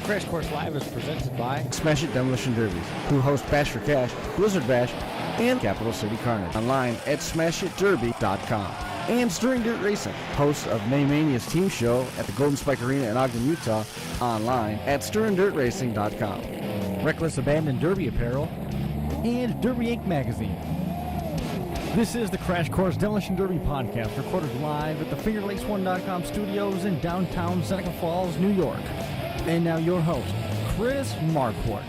Crash Course Live is presented by Smash It Demolition Derbies, who host Bash for Cash, Blizzard Bash, and Capital City Carnage. Online at smashitderby.com. And Stirring Dirt Racing, hosts of May Mania's team show at the Golden Spike Arena in Ogden, Utah, online at stirringdirtracing.com. Reckless Abandon Derby Apparel and Derby Inc. Magazine. This is the Crash Course Demolition Derby podcast, recorded live at the FingerLakes1.com studios in downtown Seneca Falls, New York. And now your host, Chris Marquardt.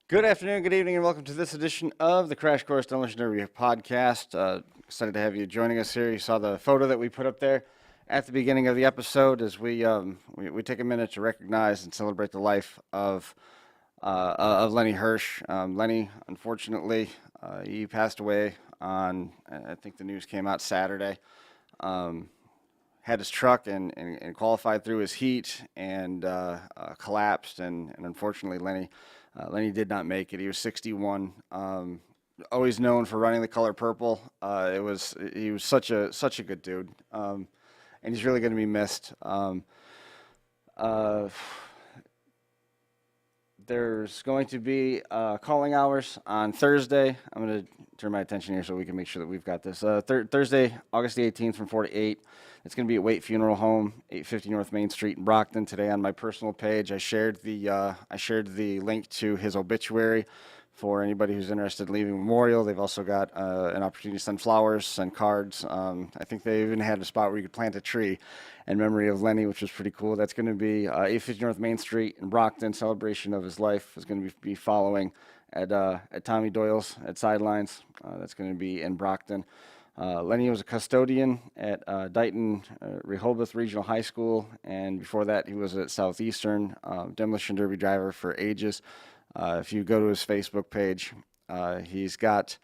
Good afternoon, good evening, and welcome to this edition of the Crash Course Demolition Derby podcast. Excited to have you joining us here. You saw the photo that we put up there at the beginning of the episode as we take a minute to recognize and celebrate the life of Lenny Hirsch. Lenny, unfortunately, he passed away on, I think the news came out Saturday. Had his truck and qualified through his heat and collapsed, and unfortunately Lenny did not make it. He was 61. Always known for running the color purple. He was such a good dude, and he's really going to be missed. There's going to be calling hours on Thursday. I'm going to turn my attention here so we can make sure that we've got this. Thursday, August the 18th from 4 to 8. It's going to be at Waite Funeral Home, 850 North Main Street in Brockton. Today on my personal page, I shared the link to his obituary for anybody who's interested in leaving a memorial. They've also got an opportunity to send flowers, send cards. I think they even had a spot where you could plant a tree in memory of Lenny, which was pretty cool. That's going to be 850 North Main Street in Brockton. Celebration of his life is going to be following at Tommy Doyle's at Sidelines. That's going to be in Brockton. Lenny was a custodian at Dighton Rehoboth Regional High School, and before that he was at Southeastern, demolition derby driver for ages. If you go to his Facebook page, he's got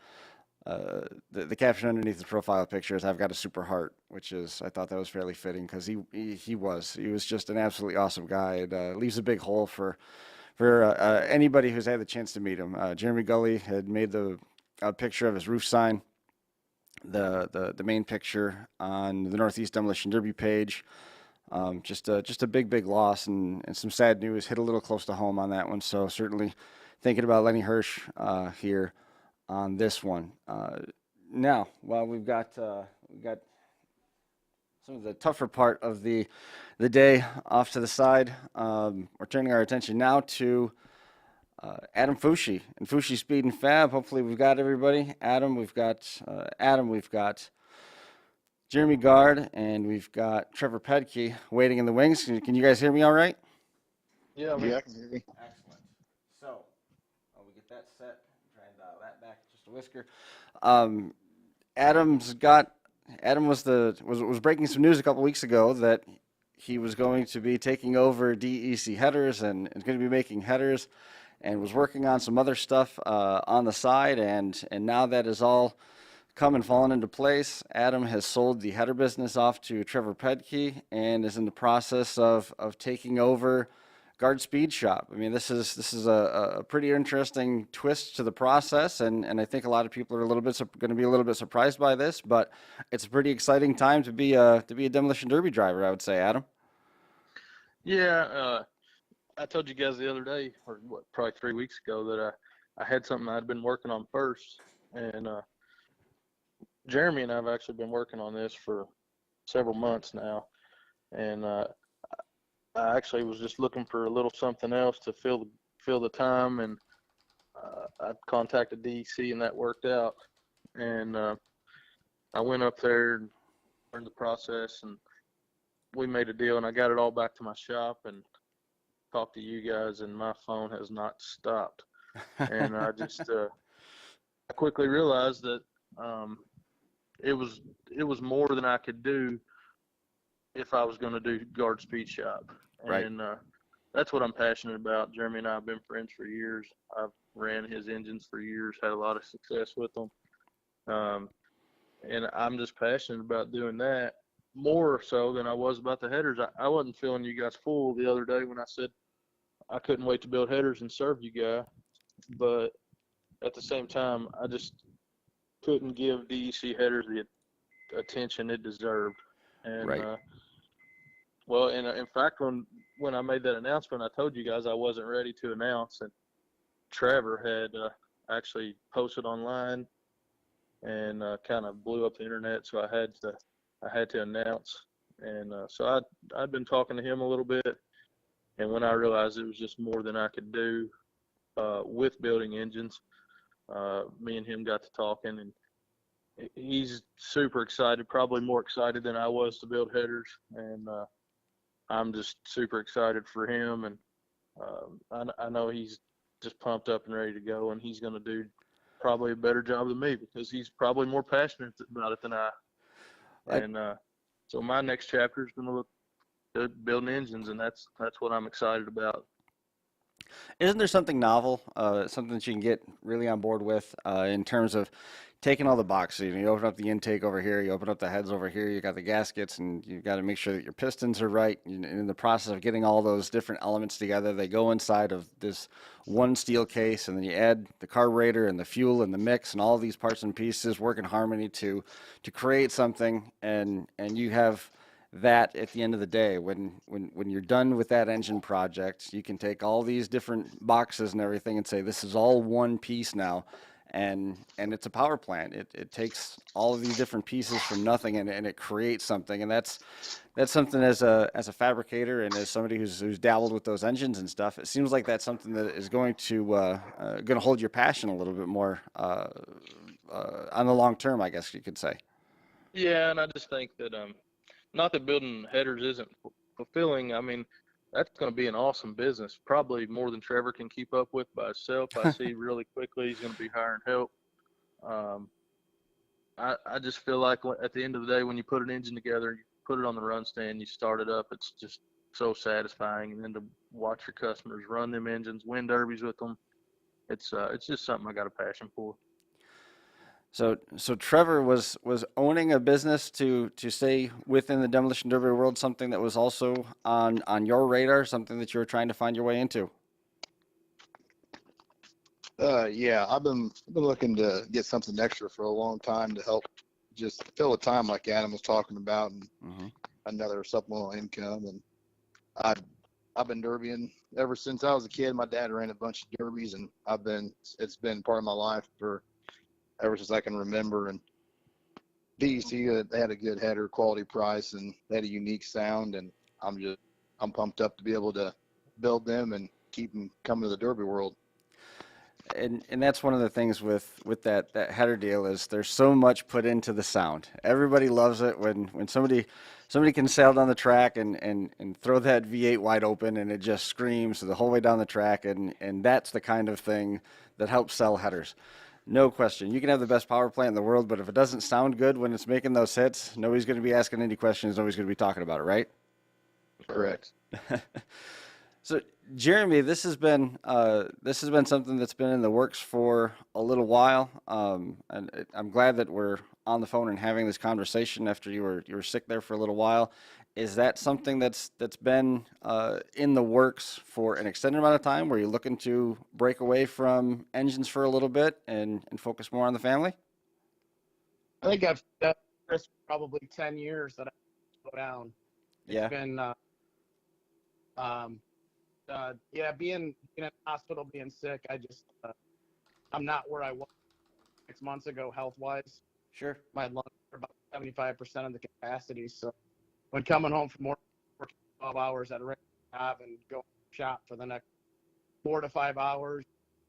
the caption underneath the profile picture is "I've got a super heart," which is, I thought that was fairly fitting because he was just an absolutely awesome guy. It leaves a big hole for anybody who's had the chance to meet him. Jeremy Gully had made a picture of his roof sign, the main picture on the Northeast Demolition Derby page. Just a big loss and some sad news hit a little close to home on that one. So certainly thinking about Lenny Hirsch here on this one. Now, while we've got some of the tougher part of the day off to the side, we're turning our attention now to Adam Foushee and Foushee Speed and Fab. Hopefully we've got everybody. Adam, we've got Jeremy Gard, and we've got Trevor Pedtke waiting in the wings. Can you guys hear me all right? Yeah, I can hear you. Excellent. So, we get that set. Try and dial that back just a whisker. Adam was breaking some news a couple weeks ago that he was going to be taking over DEC headers and is going to be making headers, and was working on some other stuff on the side, and now that is all come and fallen into place. Adam has sold the header business off to Trevor Pedtke and is in the process of taking over Gard Speed Shop. I mean, this is a pretty interesting twist to the process, and I think a lot of people are going to be a little bit surprised by this, but it's a pretty exciting time to be a demolition derby driver, I would say, Adam. Yeah, I told you guys the other day, or probably 3 weeks ago, that I had something I'd been working on first, and Jeremy and I have actually been working on this for several months now, and I actually was just looking for a little something else to fill the time, and I contacted DEC, and that worked out. And I went up there and learned the process, and we made a deal, and I got it all back to my shop and talked to you guys, and my phone has not stopped. And I just I quickly realized that it was more than I could do if I was going to do Gard Speed Shop. Right. And that's what I'm passionate about. Jeremy and I have been friends for years. I've ran his engines for years, had a lot of success with them. And I'm just passionate about doing that more so than I was about the headers. I wasn't feeling you guys full the other day when I said I couldn't wait to build headers and serve you guys. But at the same time, I just couldn't give DEC headers the attention it deserved. And right. Well, in fact, when I made that announcement, I told you guys I wasn't ready to announce, and Trevor had actually posted online and kind of blew up the internet, so I had to announce, and so I'd been talking to him a little bit, and when I realized it was just more than I could do with building engines, me and him got to talking, and he's super excited, probably more excited than I was to build headers, and I'm just super excited for him, and I know he's just pumped up and ready to go, and he's going to do probably a better job than me because he's probably more passionate about it than I. And so my next chapter is going to look at building engines, and that's what I'm excited about. Isn't there something novel, something that you can get really on board with in terms of taking all the boxes? You open up the intake over here, you open up the heads over here, you got the gaskets, and you've got to make sure that your pistons are right. And in the process of getting all those different elements together, they go inside of this one steel case, and then you add the carburetor and the fuel and the mix and all these parts and pieces work in harmony to create something, and you have that at the end of the day, when you're done with that engine project, you can take all these different boxes and everything and say, this is all one piece now. And it's a power plant. It takes all of these different pieces from nothing and it creates something. And that's something as a fabricator and as somebody who's dabbled with those engines and stuff, it seems like that's something that is going to hold your passion a little bit more on the long term, I guess you could say. Yeah, and I just think that not that building headers isn't fulfilling. I mean, that's going to be an awesome business, probably more than Trevor can keep up with by himself. I see really quickly he's going to be hiring help. I just feel like at the end of the day, when you put an engine together, you put it on the run stand, you start it up, it's just so satisfying. And then to watch your customers run them engines, win derbies with them, it's just something I got a passion for. So Trevor was owning a business to stay within the demolition derby world, something that was also on your radar, something that you were trying to find your way into. Yeah, I've been looking to get something extra for a long time to help just fill a time like Adam was talking about, and another supplemental income. And I've been derbying ever since I was a kid. My dad ran a bunch of derbies, and it's been part of my life for ever since I can remember. And DEC, they had a good header, quality price, and they had a unique sound. And I'm pumped up to be able to build them and keep them coming to the derby world. And that's one of the things with that header deal is there's so much put into the sound. Everybody loves it when somebody can sail down the track and throw that V8 wide open and it just screams the whole way down the track, and that's the kind of thing that helps sell headers. No question. You can have the best power plant in the world, but if it doesn't sound good when it's making those hits, nobody's going to be asking any questions. Nobody's going to be talking about it, right? Correct. So, Jeremy, this has been something that's been in the works for a little while, and I'm glad that we're on the phone and having this conversation after you were sick there for a little while. Is that something that's been in the works for an extended amount of time? Were you looking to break away from engines for a little bit and focus more on the family? I think I've done this for probably 10 years that I slow down. Yeah. It's been, being in the hospital, being sick, I'm not where I was 6 months ago health-wise. Sure. My lungs are about 75% of the capacity. So when coming home from work, working 12 hours at a regular job and going to shop for the next 4 to 5 hours,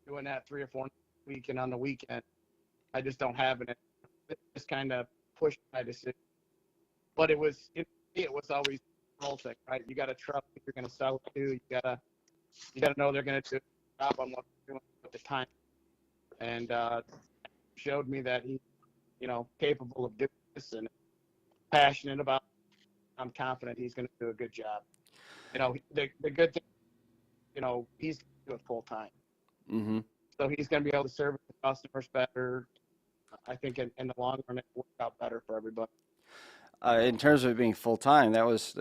doing that 3 or 4 a week and on the weekend, I just don't have it. It just kind of pushed my decision. But it was always thing, right? You got to trust who you're going to sell it to. You got to know they're going to do a job on what they're doing at the time. And showed me that he's, capable of doing this and passionate about it. I'm confident he's going to do a good job. The good thing, he's going to do it full time. Mm-hmm. So he's going to be able to service the customers better. I think in the long run, it worked out better for everybody. In terms of it being full time, it was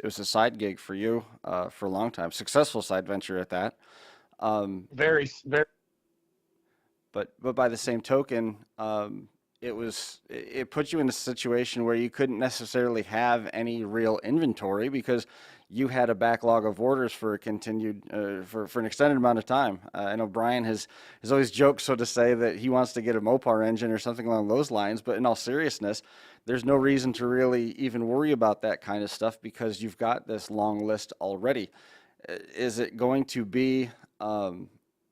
a side gig for you for a long time. Successful side venture at that. Very, very. But by the same token, it put you in a situation where you couldn't necessarily have any real inventory because you had a backlog of orders for a continued for an extended amount of time. I know Brian has always joked, so to say, that he wants to get a Mopar engine or something along those lines. But in all seriousness, there's no reason to really even worry about that kind of stuff because you've got this long list already. Is it going to be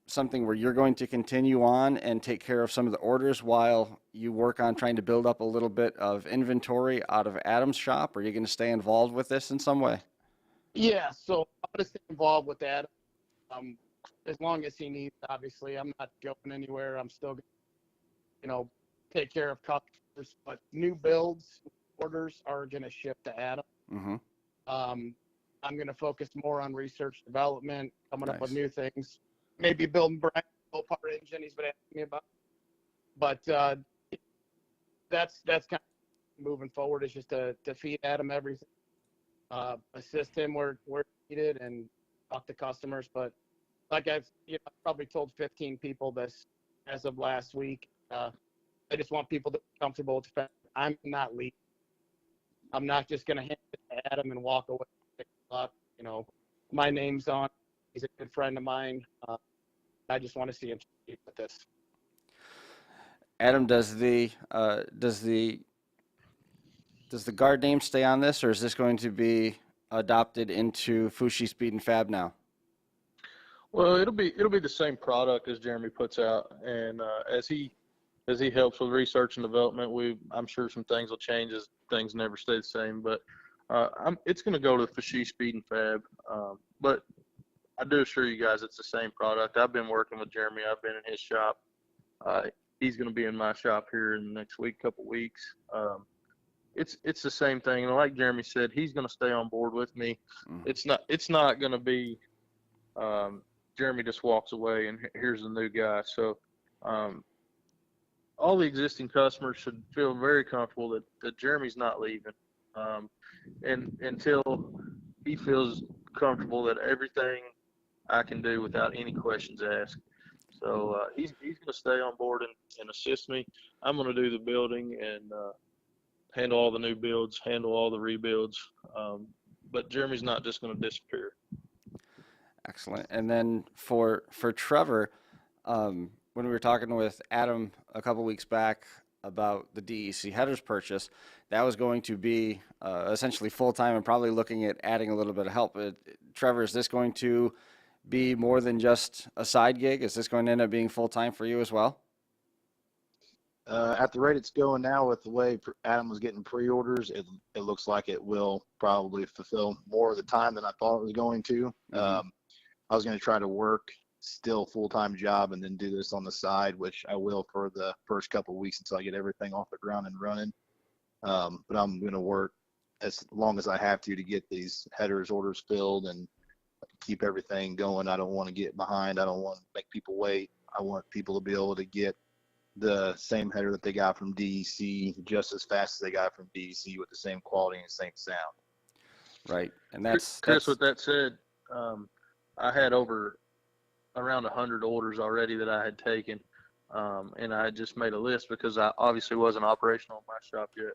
something where you're going to continue on and take care of some of the orders while you work on trying to build up a little bit of inventory out of Adam's shop? Or are you going to stay involved with this in some way? Yeah, so I'm going to stay involved with that as long as he needs, obviously. I'm not going anywhere. I'm still going to, take care of customers. But new builds, orders are going to ship to Adam. Mm-hmm. I'm going to focus more on research development, coming up with Nice. new things. Maybe building Brian's Mopar engine he's been asking me about. But that's kind of moving forward, is just to feed Adam everything. Assist him where needed and talk to customers. But like I've probably told 15 people this as of last week. I just want people to be comfortable with the fact I'm not leaving. I'm not just going to hand it to Adam and walk away. My name's on. He's a good friend of mine. I just want to see him succeed with this. Adam, does the Gard name stay on this, or is this going to be adopted into Foushee Speed and Fab now? Well, it'll be the same product as Jeremy puts out, and as he helps with research and development, I'm sure some things will change as things never stay the same. But it's going to go to Foushee Speed and Fab. But I do assure you guys, it's the same product. I've been working with Jeremy. I've been in his shop. He's going to be in my shop here in the next couple weeks. It's the same thing. And like Jeremy said, he's going to stay on board with me. Mm-hmm. It's not going to be Jeremy just walks away and here's the new guy. So all the existing customers should feel very comfortable that Jeremy's not leaving. And until he feels comfortable that everything I can do without any questions asked. So he's going to stay on board and assist me. I'm going to do the building and handle all the new builds, handle all the rebuilds. But Jeremy's not just going to disappear. Excellent. And then for Trevor, when we were talking with Adam a couple weeks back about the DEC headers purchase, that was going to be essentially full-time and probably looking at adding a little bit of help. Trevor, is this going to be more than just a side gig? Is this going to end up being full-time for you as well? At the rate it's going now, with the way Adam was getting pre-orders, it looks like it will probably fulfill more of the time than I thought it was going to. Mm-hmm. I was going to try to work still full-time job and then do this on the side, which I will for the first couple of weeks until I get everything off the ground and running. But I'm going to work as long as I have to get these headers orders filled and keep everything going. I don't want to get behind. I don't want to make people wait. I want people to be able to get the same header that they got from DEC just as fast as they got from DEC with the same quality and same sound. Right. And that's Chris, with that said, I had around 100 orders already that I had taken, and I had just made a list because I obviously wasn't operational in my shop yet.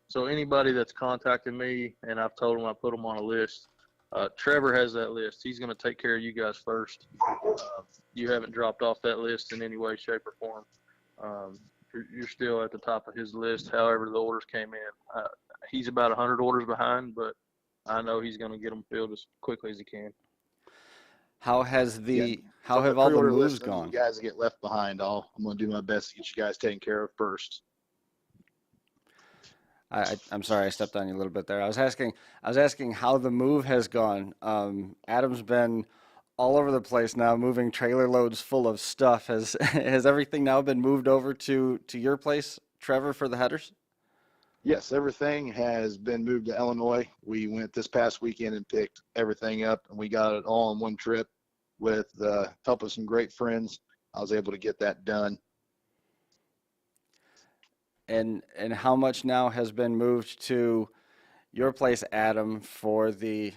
So anybody that's contacted me and I've told them I put them on a list, Trevor has that list. He's going to take care of you guys first. You haven't dropped off that list in any way, shape, or form. You're still at the top of his list. However, the orders came in. He's about 100 orders behind, but I know he's going to get them filled as quickly as he can. How have all the pre-order moves list, gone? You guys get left behind. I'm going to do my best to get you guys taken care of first. I'm sorry, I stepped on you a little bit there. I was asking how the move has gone. Adam's been all over the place now, moving trailer loads full of stuff. Has everything now been moved over to your place, Trevor, for the headers? Yes, everything has been moved to Illinois. We went this past weekend and picked everything up, and we got it all in one trip with the help of some great friends. I was able to get that done. And how much now has been moved to your place, Adam, for the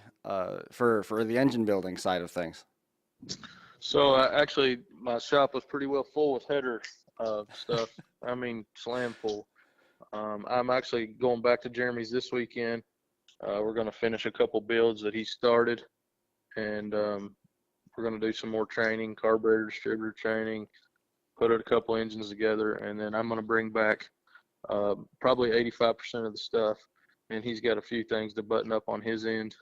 for the engine building side of things? So actually, my shop was pretty well full with header stuff. I mean, slam full. I'm actually going back to Jeremy's this weekend. We're going to finish a couple builds that he started, and we're going to do some more training, carburetor distributor training, put a couple engines together, and then I'm going to bring back probably 85% of the stuff, and he's got a few things to button up on his end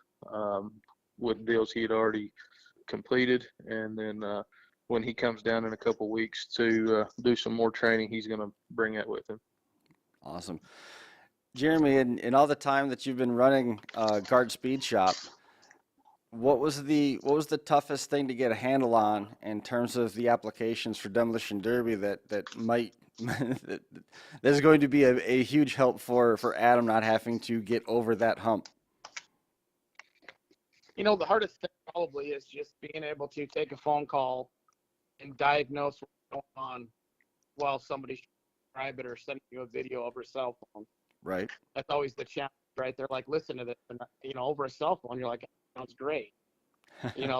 with deals he had already completed, and then when he comes down in a couple weeks to do some more training, he's going to bring that with him. Awesome. Jeremy, in all the time that you've been running Gard Speed Shop, what was the toughest thing to get a handle on in terms of the applications for Demolition Derby that might that is going to be a huge help for Adam not having to get over that hump? You know, the hardest thing probably is just being able to take a phone call and diagnose what's going on while somebody's trying to describe it or sending you a video over a cell phone. Right. That's always the challenge, right? They're like, listen to this, and over a cell phone, you're like, sounds great.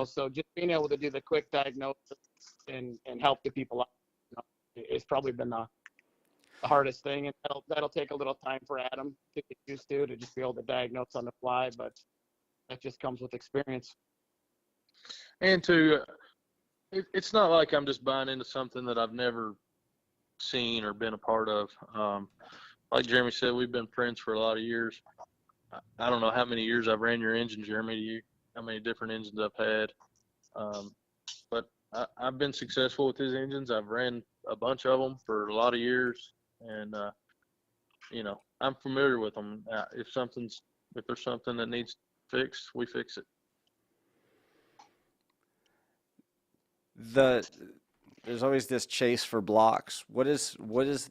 So just being able to do the quick diagnosis and help the people out, it's probably been the hardest thing, and that'll take a little time for Adam to get used to just be able to diagnose on the fly, but that just comes with experience. And it's not like I'm just buying into something that I've never seen or been a part of. Like Jeremy said, we've been friends for a lot of years. I don't know how many years I've ran your engine, Jeremy, to you, how many different engines I've had. But I've been successful with his engines. I've ran a bunch of them for a lot of years, and I'm familiar with them. If there's something that needs fixed, we fix it. There's always this chase for blocks. What is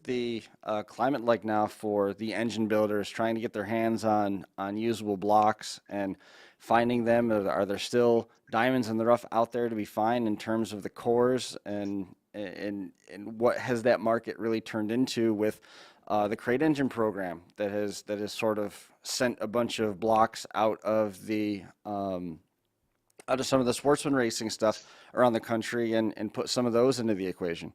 the climate like now for the engine builders trying to get their hands on usable blocks and finding them? Are there still diamonds in the rough out there to be found in terms of the cores, and what has that market really turned into with the crate engine program that has sort of sent a bunch of blocks out of some of the sportsman racing stuff around the country and put some of those into the equation?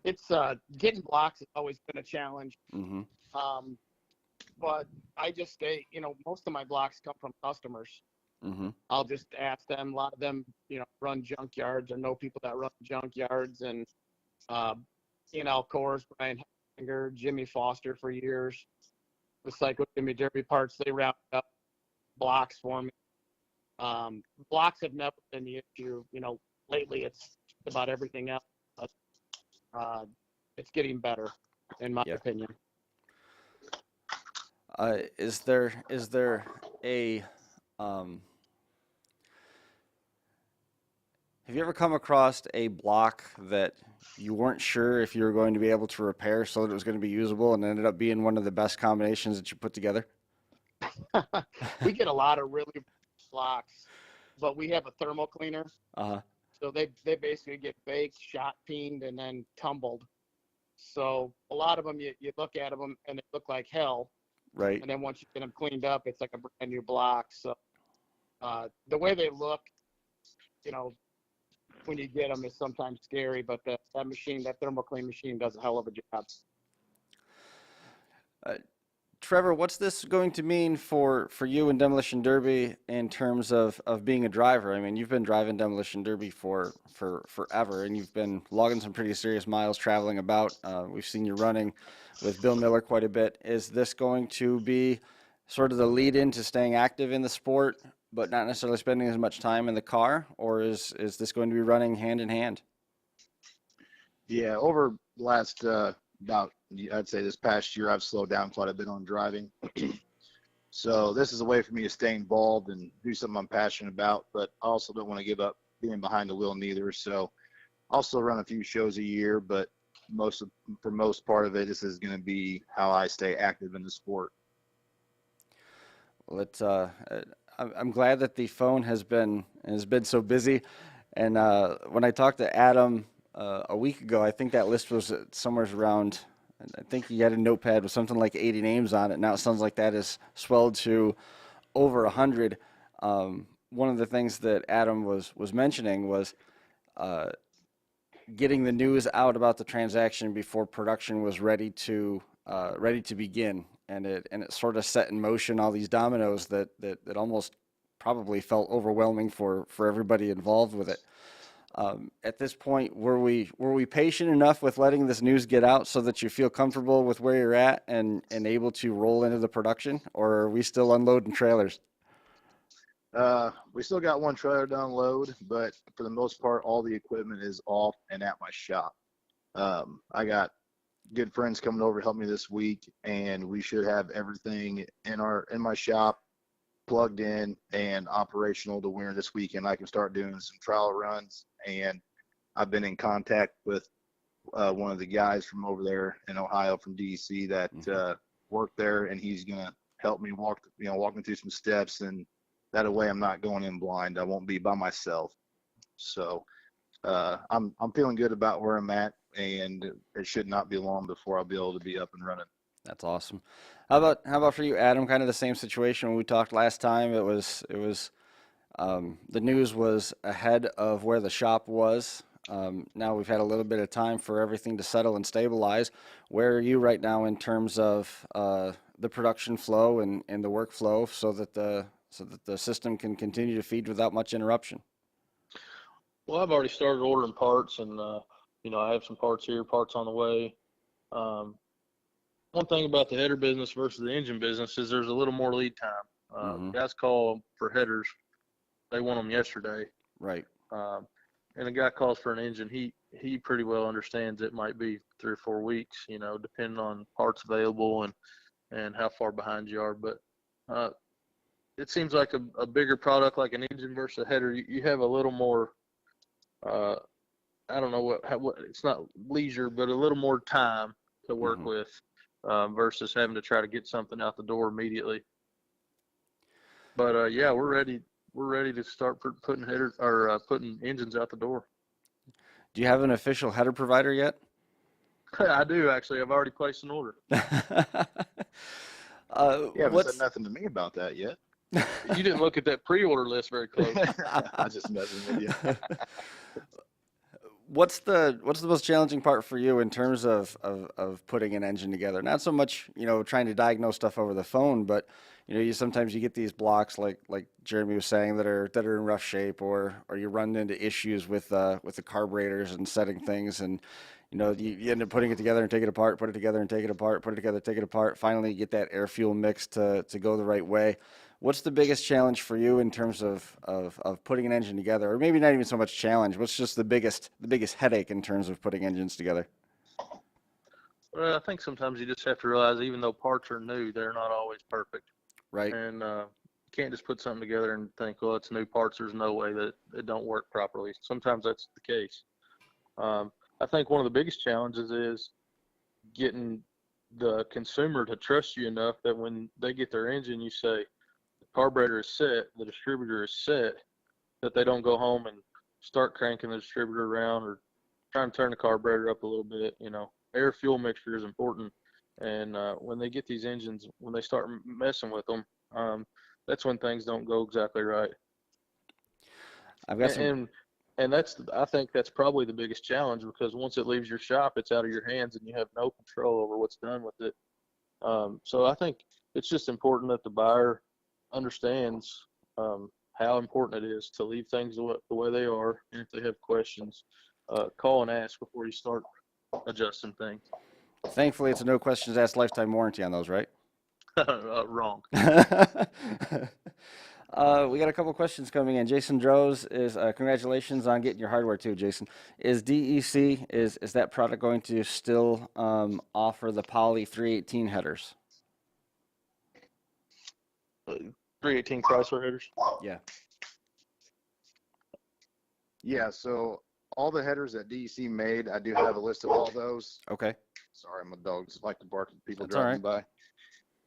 It's getting blocks has always been a challenge. Mm-hmm. But I just stay, most of my blocks come from customers. Mm-hmm. I'll just ask them. A lot of them, run junkyards or know people that run junkyards, and of course, Brian Hanger, Jimmy Foster for years. The Psycho Jimmy Derby parts, they round up blocks for me. Blocks have never been the issue. Lately it's about everything else. But, it's getting better, in my opinion. Is there a have you ever come across a block that you weren't sure if you were going to be able to repair so that it was going to be usable and ended up being one of the best combinations that you put together? We get a lot of really blocks, but we have a thermal cleaner. Uh-huh. So they basically get baked, shot peened, and then tumbled. So a lot of them, you look at them and they look like hell. Right. And then once you get them cleaned up, it's like a brand new block. So the way they look, when you get them is sometimes scary, but that thermal clean machine does a hell of a job. Trevor, what's this going to mean for you in Demolition Derby in terms of being a driver? I mean, you've been driving Demolition Derby for forever, and you've been logging some pretty serious miles traveling about. We've seen you running with Bill Miller quite a bit. Is this going to be sort of the lead into staying active in the sport, but not necessarily spending as much time in the car, or is this going to be running hand in hand? Yeah, over the last I'd say this past year, I've slowed down quite a bit on driving. So this is a way for me to stay involved and do something I'm passionate about, but I also don't want to give up being behind the wheel neither. So I'll still run a few shows a year, but for most part of it, this is going to be how I stay active in the sport. Well, I'm glad that the phone has been so busy. And when I talked to Adam a week ago, I think that list was somewhere around, I think he had a notepad with something like 80 names on it. Now it sounds like that has swelled to over 100. One of the things that Adam was mentioning was getting the news out about the transaction before production was ready to ready to begin, and it sort of set in motion all these dominoes that almost probably felt overwhelming for everybody involved with it. At this point, were we patient enough with letting this news get out so that you feel comfortable with where you're at and able to roll into the production, or are we still unloading trailers? We still got one trailer to unload, but for the most part, all the equipment is off and at my shop. I got good friends coming over to help me this week, and we should have everything in my shop plugged in and operational to where this weekend I can start doing some trial runs. And I've been in contact with one of the guys from over there in Ohio from DC that worked there, and he's gonna help me walk me through some steps, and that way I'm not going in blind. I won't be by myself. So I'm feeling good about where I'm at, and it should not be long before I'll be able to be up and running. That's awesome. How about for you, Adam? Kind of the same situation when we talked last time. It was the news was ahead of where the shop was. Now we've had a little bit of time for everything to settle and stabilize. Where are you right now in terms of the production flow and the workflow, so that the system can continue to feed without much interruption? Well, I've already started ordering parts, and I have some parts here, parts on the way. One thing about the header business versus the engine business is there's a little more lead time. Guys call for headers, they want them yesterday. Right. And a guy calls for an engine, he pretty well understands it might be 3 or 4 weeks, depending on parts available and how far behind you are. But it seems like a bigger product like an engine versus a header, you have a little more, I don't know what it's not leisure, but a little more time to work with versus having to try to get something out the door immediately. But yeah, we're ready to start putting headers or putting engines out the door. Do you have an official header provider yet? I do, actually. I've already placed an order. You haven't said nothing to me about that yet. You didn't look at that pre-order list very close. I was just messing with you. What's the most challenging part for you in terms of putting an engine together? Not so much, trying to diagnose stuff over the phone, but sometimes you get these blocks like Jeremy was saying that are in rough shape, or you run into issues with the carburetors and setting things, and you end up putting it together and take it apart, put it together and take it apart, put it together, take it apart. Finally, you get that air fuel mix to go the right way. What's the biggest challenge for you in terms of putting an engine together, or maybe not even so much challenge? What's just the biggest headache in terms of putting engines together? Well, I think sometimes you just have to realize, even though parts are new, they're not always perfect. Right. And you can't just put something together and think, well, it's new parts, there's no way that it don't work properly. Sometimes that's the case. I think one of the biggest challenges is getting the consumer to trust you enough that when they get their engine, you say, carburetor is set, the distributor is set, that they don't go home and start cranking the distributor around or trying to turn the carburetor up a little bit. Air fuel mixture is important, and when they get these engines, when they start messing with them, that's when things don't go exactly right. I've got some... and I think that's probably the biggest challenge, because once it leaves your shop, it's out of your hands and you have no control over what's done with it. So I think it's just important that the buyer understands how important it is to leave things the way they are, and if they have questions, call and ask before you start adjusting things. Thankfully, it's a no questions asked lifetime warranty on those, right? Wrong. We got a couple questions coming in. Jason Droz is congratulations on getting your hardware too, Jason. Is DEC is that product going to still offer the Poly 318 headers? 318 Chrysler headers? Yeah. Yeah, so all the headers that DEC made, I do have a list of all those. Okay. Sorry, my dogs like to bark at people That's driving by.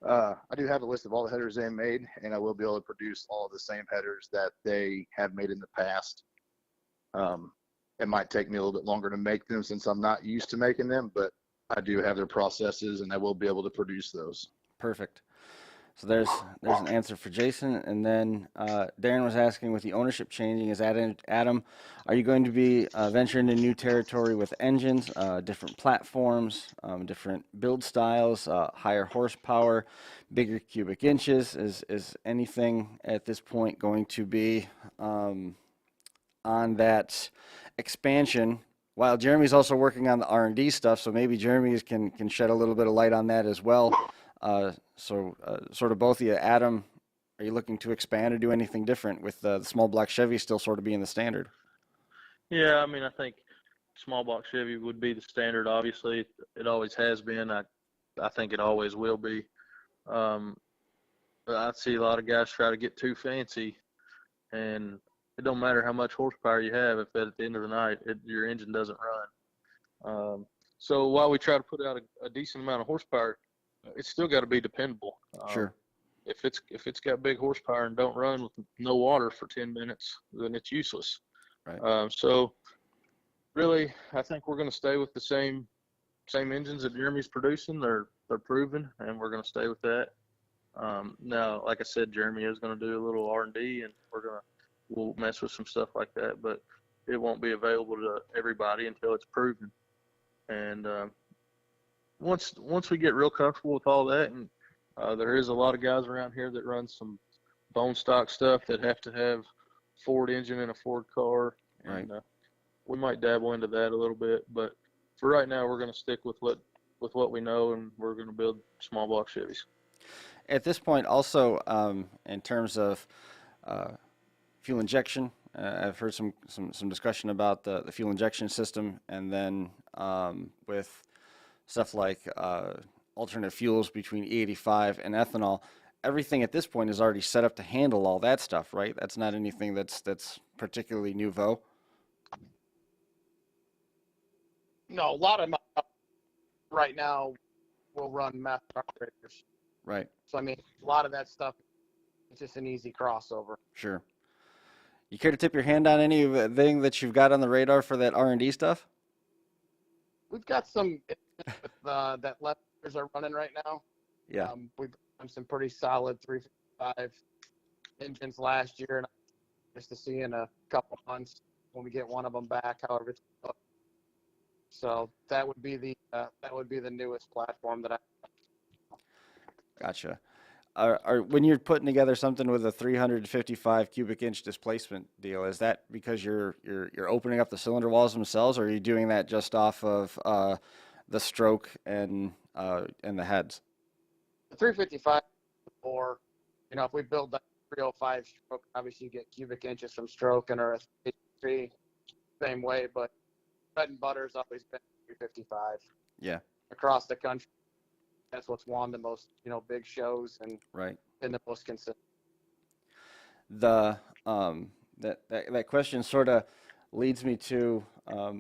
I do have a list of all the headers they made, and I will be able to produce all of the same headers that they have made in the past. It might take me a little bit longer to make them since I'm not used to making them, but I do have their processes, and I will be able to produce those. Perfect. So there's an answer for Jason. And then Darren was asking, with the ownership changing, is Adam, are you going to be venturing into new territory with engines, different platforms, different build styles, higher horsepower, bigger cubic inches? Is anything at this point going to be on that expansion? While Jeremy's also working on the R&D stuff, so maybe Jeremy can shed a little bit of light on that as well. Sort of both of you, Adam, are you looking to expand or do anything different with the small block Chevy still sort of being the standard? Yeah, I mean, I think small block Chevy would be the standard. Obviously, it always has been. I think it always will be. But I see a lot of guys try to get too fancy, and it don't matter how much horsepower you have if at the end of the night your engine doesn't run. So while we try to put out a decent amount of horsepower, it's still got to be dependable. Sure. If it's got big horsepower and don't run with no water for 10 minutes, then it's useless. Right. So really, I think we're going to stay with the same engines that Jeremy's producing. They're proven, and we're going to stay with that. Now, like I said, Jeremy is going to do a little R&D, and we'll mess with some stuff like that, but it won't be available to everybody until it's proven. And once we get real comfortable with all that, and there is a lot of guys around here that run some bone stock stuff that have to have Ford engine in a Ford car. Right. And we might dabble into that a little bit, but for right now, we're going to stick with what we know, and we're going to build small block Chevys. At this point, also in terms of fuel injection, I've heard some discussion about the fuel injection system, and then with stuff like alternate fuels between E85 and ethanol. Everything at this point is already set up to handle all that stuff, right? That's not anything that's particularly nouveau. No, a lot of my right now will run meth carburetors. Right. So I mean, a lot of that stuff is just an easy crossover. Sure. You care to tip your hand on anything that you've got on the radar for that R&D stuff? We've got some that letters are running right now. Yeah. We've done some pretty solid 355 engines last year, and just to see in a couple months when we get one of them back, how everything looks. So that would be the newest platform that I. Gotcha. When you're putting together something with a 355 cubic inch displacement deal, is that because you're opening up the cylinder walls themselves, or are you doing that just off of the stroke and the heads? The 355, or if we build that 305 stroke, obviously you get cubic inches from stroke, and our 3 same way, but bread and butter's always been 355. Yeah. Across the country. That's what's won the most, big shows and right. Been the most consistent. The that question sort of leads me to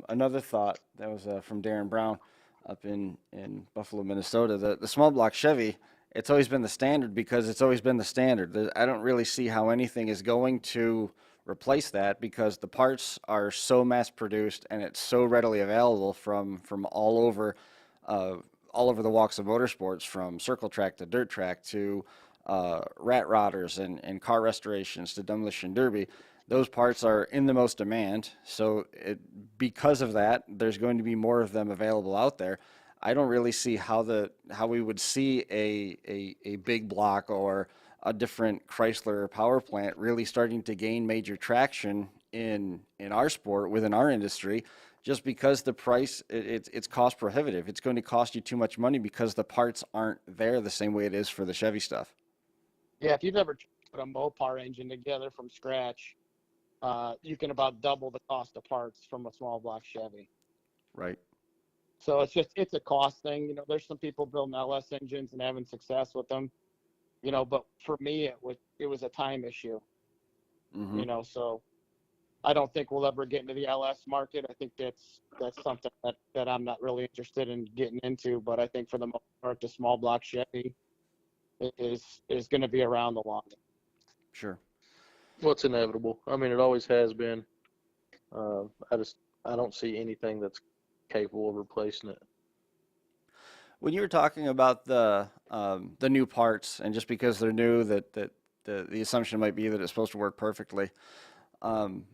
another thought that was from Darren Brown up in Buffalo, Minnesota. The small block Chevy, it's always been the standard because it's always been the standard. I don't really see how anything is going to replace that because the parts are so mass produced and it's so readily available from all over the walks of motorsports, from circle track to dirt track to rat rodders and car restorations to demolition derby. Those parts are in the most demand. So because of that, there's going to be more of them available out there. I don't really see how we would see a big block or a different Chrysler power plant really starting to gain major traction in our sport, within our industry, just because the price, it's cost prohibitive. It's going to cost you too much money because the parts aren't there the same way it is for the Chevy stuff. Yeah, if you've ever put a Mopar engine together from scratch, you can about double the cost of parts from a small block Chevy. Right. So it's a cost thing. There's some people building LS engines and having success with them, but for me, it was a time issue, Mm-hmm. So I don't think we'll ever get into the LS market. I think that's something that I'm not really interested in getting into, but I think for the most part, the small block Chevy is going to be around the longest. Sure. Well, it's inevitable. I mean, it always has been. I don't see anything that's capable of replacing it. When you were talking about the new parts, and just because they're new, that the assumption might be that it's supposed to work perfectly, um,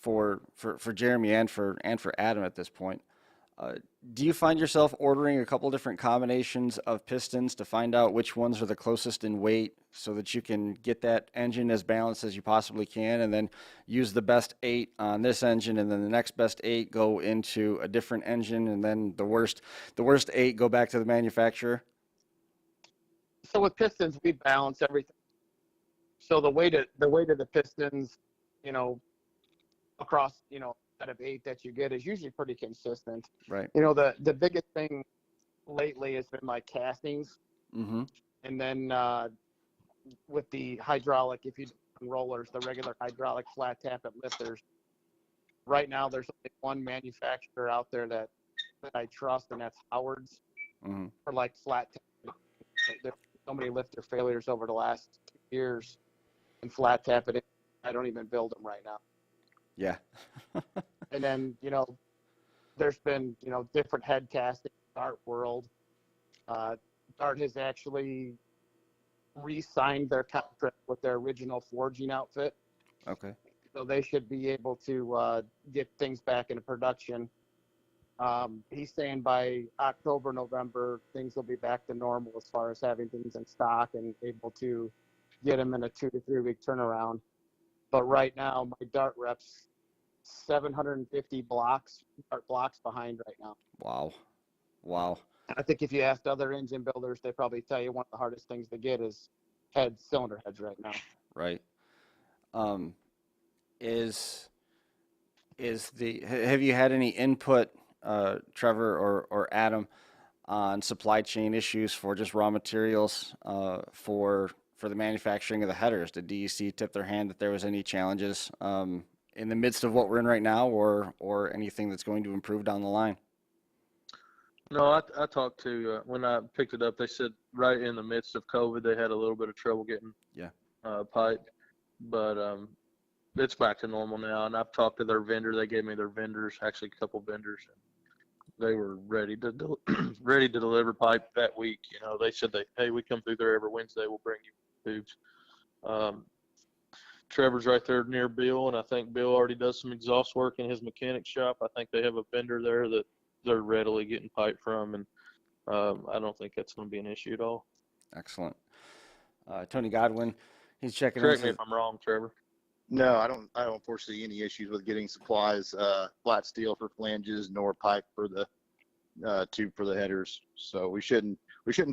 for Jeremy and for Adam at this point. Uh, do you find yourself ordering a couple different combinations of pistons to find out which ones are the closest in weight so that you can get that engine as balanced as you possibly can, and then use the best 8 on this engine, and then the next best 8 go into a different engine, and then the worst 8 go back to the manufacturer? So with pistons, we balance everything. So the weight of the pistons, you know, across, out of 8 that you get is usually pretty consistent. Right. The biggest thing lately has been my castings, Mm-hmm. and then with the hydraulic, if you do rollers, the regular hydraulic flat tappet lifters. Right now, there's only one manufacturer out there that I trust, and that's Howard's Mm-hmm. for like flat tappet. There's so many lifter failures over the last 2 years, and flat tappet, I don't even build them right now. Yeah. And then, there's been, different head casting, Dart World. Dart has actually re-signed their contract with their original forging outfit. Okay. So they should be able to get things back into production. He's saying by October, November, things will be back to normal as far as having things in stock and able to get them in a 2 to 3 week turnaround. But right now, my Dart rep's 750 Dart blocks behind right now. Wow. Wow. I think if you asked other engine builders, they probably tell you one of the hardest things to get is cylinder heads right now. Right. Is have you had any input, Trevor or Adam, on supply chain issues for just raw materials for the manufacturing of the headers? Did DEC tip their hand that there was any challenges in the midst of what we're in right now, or anything that's going to improve down the line? No, I talked to when I picked it up. They said right in the midst of COVID, they had a little bit of trouble getting pipe, but it's back to normal now. And I've talked to their vendor. They gave me their vendors, actually a couple vendors, and they were ready to ready to deliver pipe that week. They said hey, we come through there every Wednesday. We'll bring you tubes. Trevor's right there near Bill, and I think Bill already does some exhaust work in his mechanic shop. I think they have a vendor there that they're readily getting pipe from, and I don't think that's going to be an issue at all. Excellent. Tony Godwin, he's checking in. Correct me if I'm wrong, Trevor. No, I don't foresee any issues with getting supplies, flat steel for flanges, nor pipe for the tube for the headers. So we shouldn't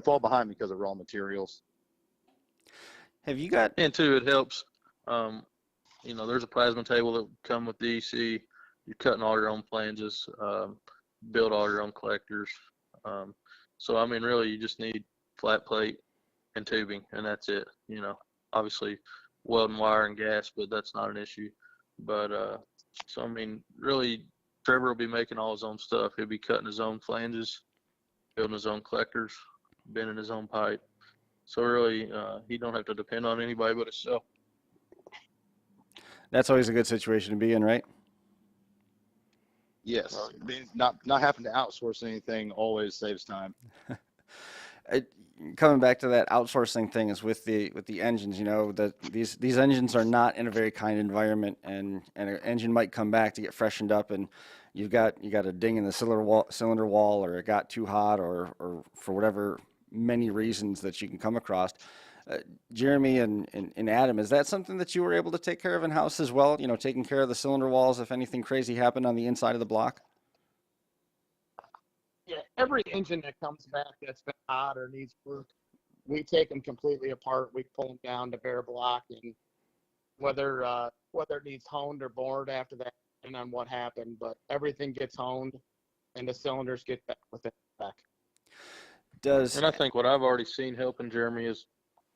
fall behind because of raw materials. Have you got? And too, it helps. There's a plasma table that would come with DEC. You're cutting all your own flanges, build all your own collectors. So I mean, really, you just need flat plate and tubing, and that's it. Obviously, welding wire and gas, but that's not an issue. But so I mean, really, Trevor will be making all his own stuff. He'll be cutting his own flanges, building his own collectors, bending his own pipe. So really, he don't have to depend on anybody but himself. That's always a good situation to be in, right? Yes, not having to outsource anything always saves time. Coming back to that outsourcing thing is with the engines. That these engines are not in a very kind environment, and an engine might come back to get freshened up, and you got a ding in the cylinder wall, or it got too hot, or for whatever many reasons that you can come across. Jeremy and Adam, is that something that you were able to take care of in-house as well? Taking care of the cylinder walls if anything crazy happened on the inside of the block? Yeah, every engine that comes back that's been hot or needs work, we take them completely apart. We pull them down to bare block, and whether it needs honed or bored after that, depending on what happened, but everything gets honed, and the cylinders get back within back. And I think what I've already seen helping Jeremy is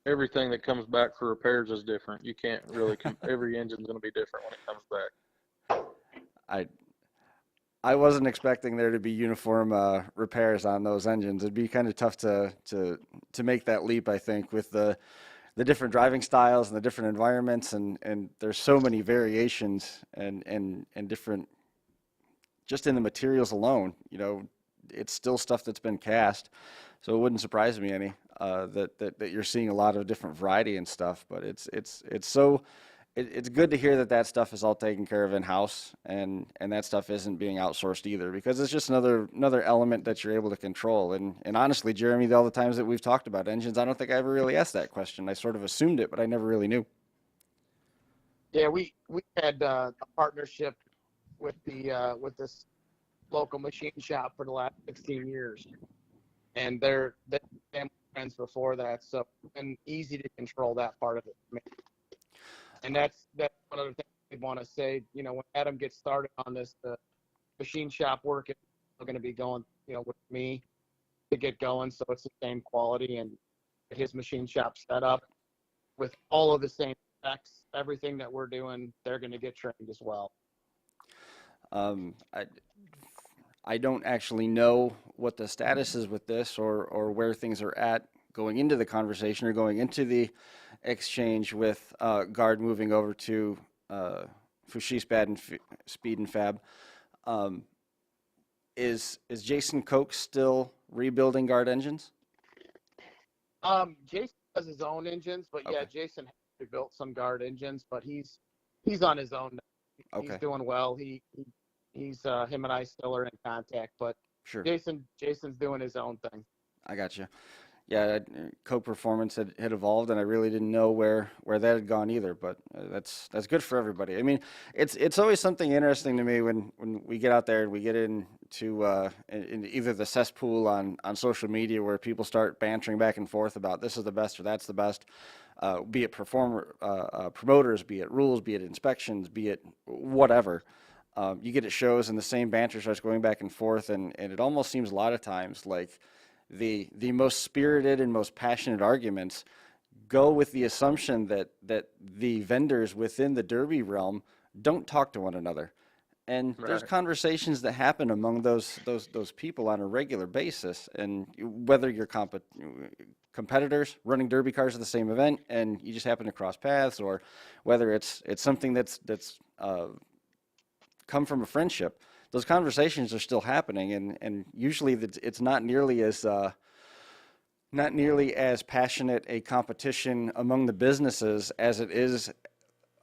everything that comes back for repairs is different. You can't really every engine's going to be different when it comes back. I wasn't expecting there to be uniform repairs on those engines. It'd be kind of tough to make that leap, I think, with the different driving styles and the different environments, and there's so many variations and different, just in the materials alone. it's still stuff that's been cast. So it wouldn't surprise me any that you're seeing a lot of different variety and stuff. But it's good to hear that stuff is all taken care of in house, and that stuff isn't being outsourced either, because it's just another element that you're able to control. And honestly, Jeremy, all the times that we've talked about engines, I don't think I ever really asked that question. I sort of assumed it, but I never really knew. Yeah, we had a partnership with with this local machine shop for the last 16 years, and they're family friends before that, so it's been easy to control that part of it for me. And that's one other thing I want to say. You know, when Adam gets started on this, the machine shop work is going to be going, with me to get going, so it's the same quality, and his machine shop set up with all of the same specs, everything that we're doing, they're going to get trained as well. I don't actually know what the status is with this, or where things are at going into the conversation or going into the exchange with Gard moving over to Foushee Speed and Fab. Is Jason Koch still rebuilding Gard engines? Jason has his own engines, but yeah, Okay. Jason rebuilt some Gard engines, but he's on his own now. Okay. He's doing well. He's him and I still are in contact, but Sure. Jason's doing his own thing. I got you. Yeah, Coke Performance had evolved, and I really didn't know where that had gone either. But that's good for everybody. I mean, it's always something interesting to me when we get out there and we get into in either the cesspool on social media, where people start bantering back and forth about this is the best or that's the best, be it promoters, be it rules, be it inspections, be it whatever. You get at shows and the same banter starts going back and forth, and it almost seems a lot of times like the most spirited and most passionate arguments go with the assumption that the vendors within the Derby realm don't talk to one another. And there's conversations that happen among those people on a regular basis, and whether you're competitors running Derby cars at the same event and you just happen to cross paths, or whether it's something that's come from a friendship, those conversations are still happening, and usually it's not nearly as passionate a competition among the businesses as it is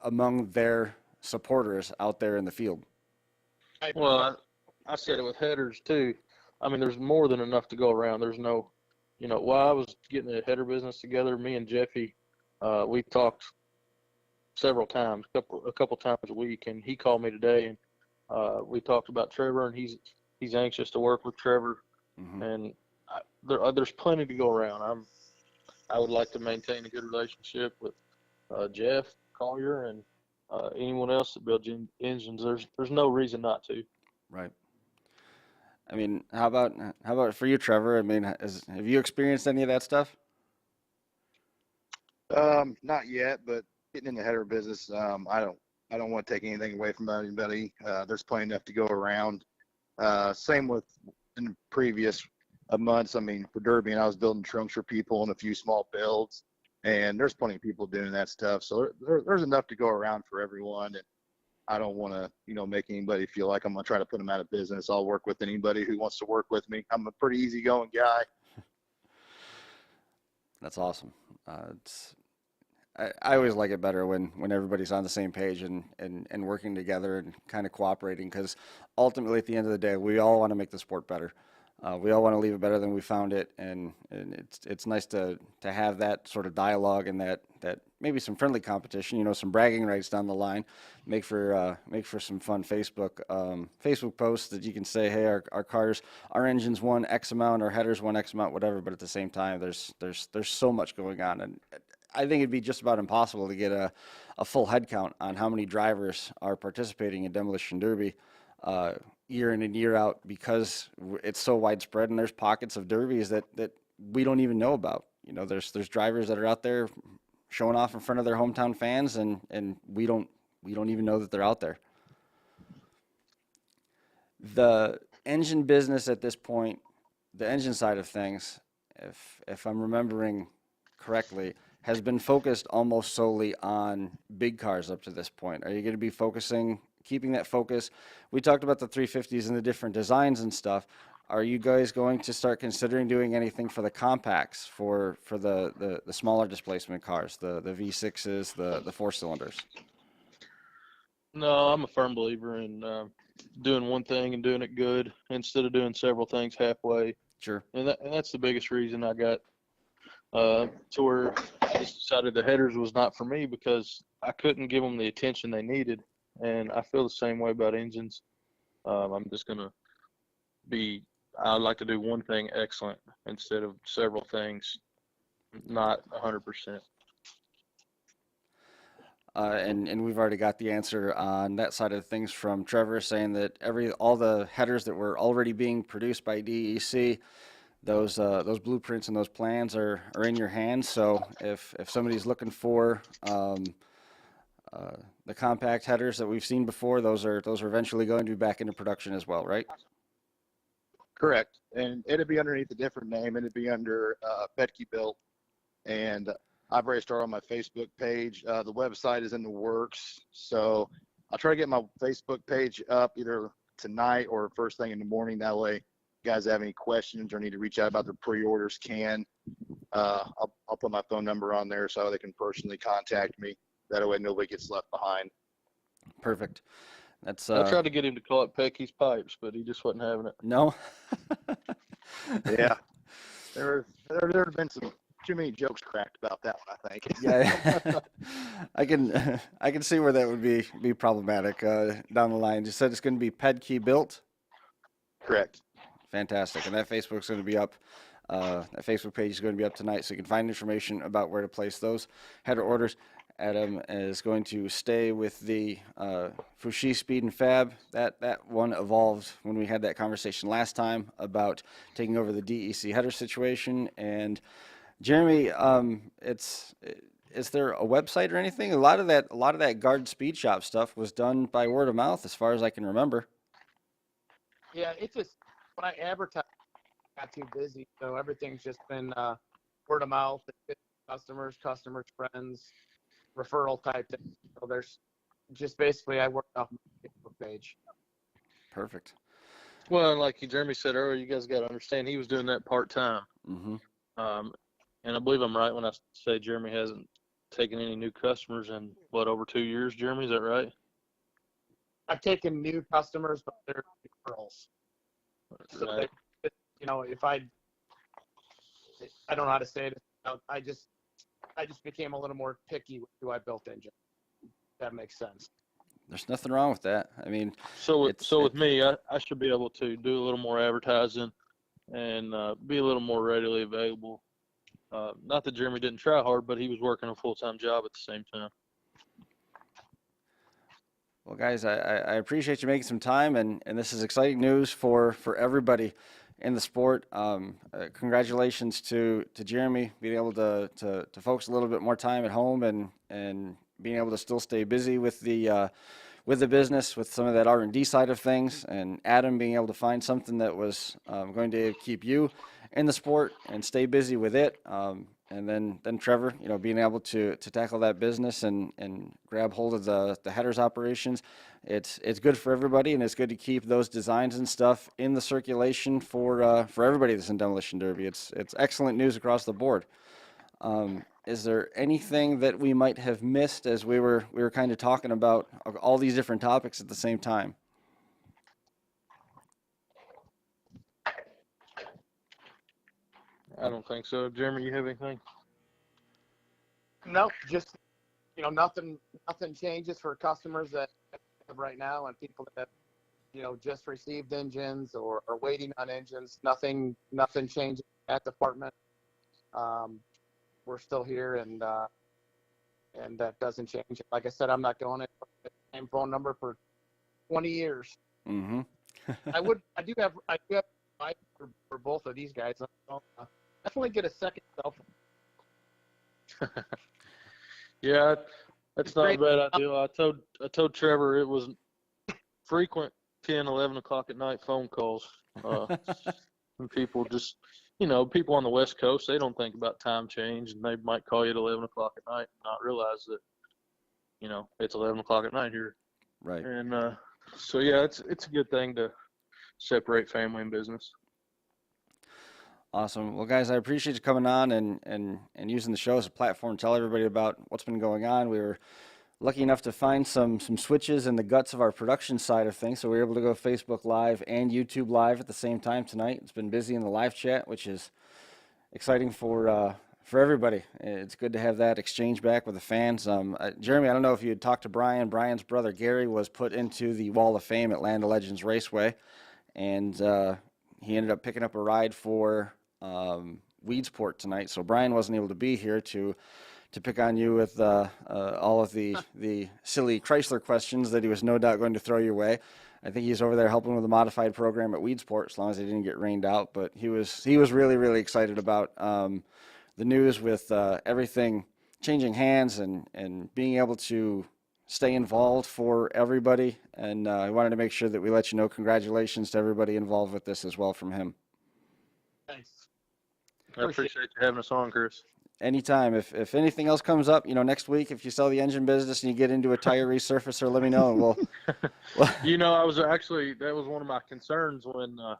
among their supporters out there in the field. Well, I said it with headers too. I mean, there's more than enough to go around. There's no, while I was getting the header business together, me and Jeffy, we talked several times, a couple times a week, and he called me today, and we talked about Trevor, and he's anxious to work with Trevor, Mm-hmm. and there's plenty to go around. I would like to maintain a good relationship with Jeff Collier and anyone else that builds engines. There's no reason not to. Right. I mean, how about for you, Trevor? I mean, have you experienced any of that stuff? Not yet, but getting in the header business, I don't want to take anything away from anybody. There's plenty enough to go around. Same with in the previous months. I mean, for Derby, and I was building trunks for people and a few small builds, and there's plenty of people doing that stuff. So there's enough to go around for everyone. And I don't want to, make anybody feel like I'm going to try to put them out of business. I'll work with anybody who wants to work with me. I'm a pretty easygoing guy. That's awesome. I always like it better when everybody's on the same page and working together and kind of cooperating, because ultimately at the end of the day, we all want to make the sport better. We all want to leave it better than we found it, and it's nice to have that sort of dialogue and that maybe some friendly competition, some bragging rights down the line, make for some fun Facebook posts that you can say, hey, our cars, our engines won X amount, our headers won X amount, whatever. But at the same time, there's so much going on, and I think it'd be just about impossible to get a full head count on how many drivers are participating in Demolition Derby year in and year out, because it's so widespread, and there's pockets of derbies that we don't even know about. There's drivers that are out there showing off in front of their hometown fans, and we don't even know that they're out there. The engine business at this point, the engine side of things, if I'm remembering correctly, has been focused almost solely on big cars up to this point. Are you going to be keeping that focus? We talked about the 350s and the different designs and stuff. are you guys going to start considering doing anything for the compacts for the smaller displacement cars, the V6s, the 4-cylinders? No, I'm a firm believer in doing one thing and doing it good instead of doing several things halfway. Sure. And that's the biggest reason I got to where I just decided the headers was not for me, because I couldn't give them the attention they needed. And I feel the same way about engines. I'm just going to I like to do one thing excellent instead of several things not 100%. And we've already got the answer on that side of things from Trevor, saying that all the headers that were already being produced by DEC, those blueprints and those plans are in your hands. So if somebody's looking for the compact headers that we've seen before, those are eventually going to be back into production as well, right? Correct. And it'd be underneath a different name. It'd be under Pedtke Built. And I've already started on my Facebook page. The website is in the works. So I'll try to get my Facebook page up either tonight or first thing in the morning. That way, if you guys have any questions or need to reach out about their pre-orders, I'll put my phone number on there so they can personally contact me. That way nobody gets left behind. Perfect. That's I tried to get him to call it Pedtke's Pipes, but he just wasn't having it. No. Yeah. There have been some too many jokes cracked about that one, I think. Yeah. I can see where that would be problematic down the line. You said it's going to be Pedtke Built? Correct. Fantastic. And that Facebook's going to be up. That Facebook page is going to be up tonight, so you can find information about where to place those header orders. Adam is going to stay with the Foushee Speed and Fab. That one evolved when we had that conversation last time about taking over the DEC header situation. And Jeremy, is there a website or anything? A lot of that Gard Speed Shop stuff was done by word of mouth, as far as I can remember. Yeah, it's just when I advertise, I got too busy, so everything's just been word of mouth, customers, friends, referral type thing. So there's just basically I work off my Facebook page. Perfect. Well, like Jeremy said earlier, you guys got to understand he was doing that part-time. Mm-hmm. And I believe I'm right when I say Jeremy hasn't taken any new customers in, over 2 years, Jeremy? Is that right? I've taken new customers, but they're referrals. So, Right. If I don't know how to say it, I just became a little more picky with who I built engine. That makes sense. There's nothing wrong with that. I mean, So with me, I should be able to do a little more advertising and be a little more readily available. Not that Jeremy didn't try hard, but he was working a full-time job at the same time. Well, guys, I appreciate you making some time, and this is exciting news for everybody in the sport. Congratulations to Jeremy being able to focus a little bit more time at home and being able to still stay busy with the business, with some of that R&D side of things, and Adam being able to find something that was going to keep you in the sport and stay busy with it. And then Trevor, being able to tackle that business and grab hold of the headers operations. It's good for everybody, and it's good to keep those designs and stuff in the circulation for everybody that's in Demolition Derby. It's excellent news across the board. Is there anything that we might have missed as we were kind of talking about all these different topics at the same time? I don't think so. Jeremy, you have anything? Nope, just nothing changes for customers that have right now and people that have just received engines or are waiting on engines. Nothing changes at the department. We're still here, and that doesn't change. Like I said, I'm not going to the same phone number for 20 years. Mm-hmm. I do have five for both of these guys. I'll definitely get a second cell phone. Yeah, that's not a bad idea. I told Trevor it was frequent 10, 11 o'clock at night phone calls. And people just, people on the West Coast, they don't think about time change, and they might call you at 11 o'clock at night and not realize that, it's 11 o'clock at night here. Right. And so, yeah, it's a good thing to separate family and business. Awesome. Well, guys, I appreciate you coming on and using the show as a platform to tell everybody about what's been going on. We were lucky enough to find some switches in the guts of our production side of things, so we were able to go Facebook Live and YouTube Live at the same time tonight. It's been busy in the live chat, which is exciting for everybody. It's good to have that exchange back with the fans. Jeremy, I don't know if you had talked to Brian. Brian's brother Gary was put into the Wall of Fame at Land of Legends Raceway, and he ended up picking up a ride for Weedsport tonight. So Brian wasn't able to be here to pick on you with all of the silly Chrysler questions that he was no doubt going to throw your way. I think he's over there helping with the modified program at Weedsport, as long as they didn't get rained out. But he was really, really excited about the news with everything changing hands and being able to stay involved for everybody. And I wanted to make sure that we let you know congratulations to everybody involved with this as well from him. Thanks. I appreciate you having us on, Chris. Anytime. If anything else comes up, next week, if you sell the engine business and you get into a tire resurfacer, let me know, and we'll I was actually, that was one of my concerns when I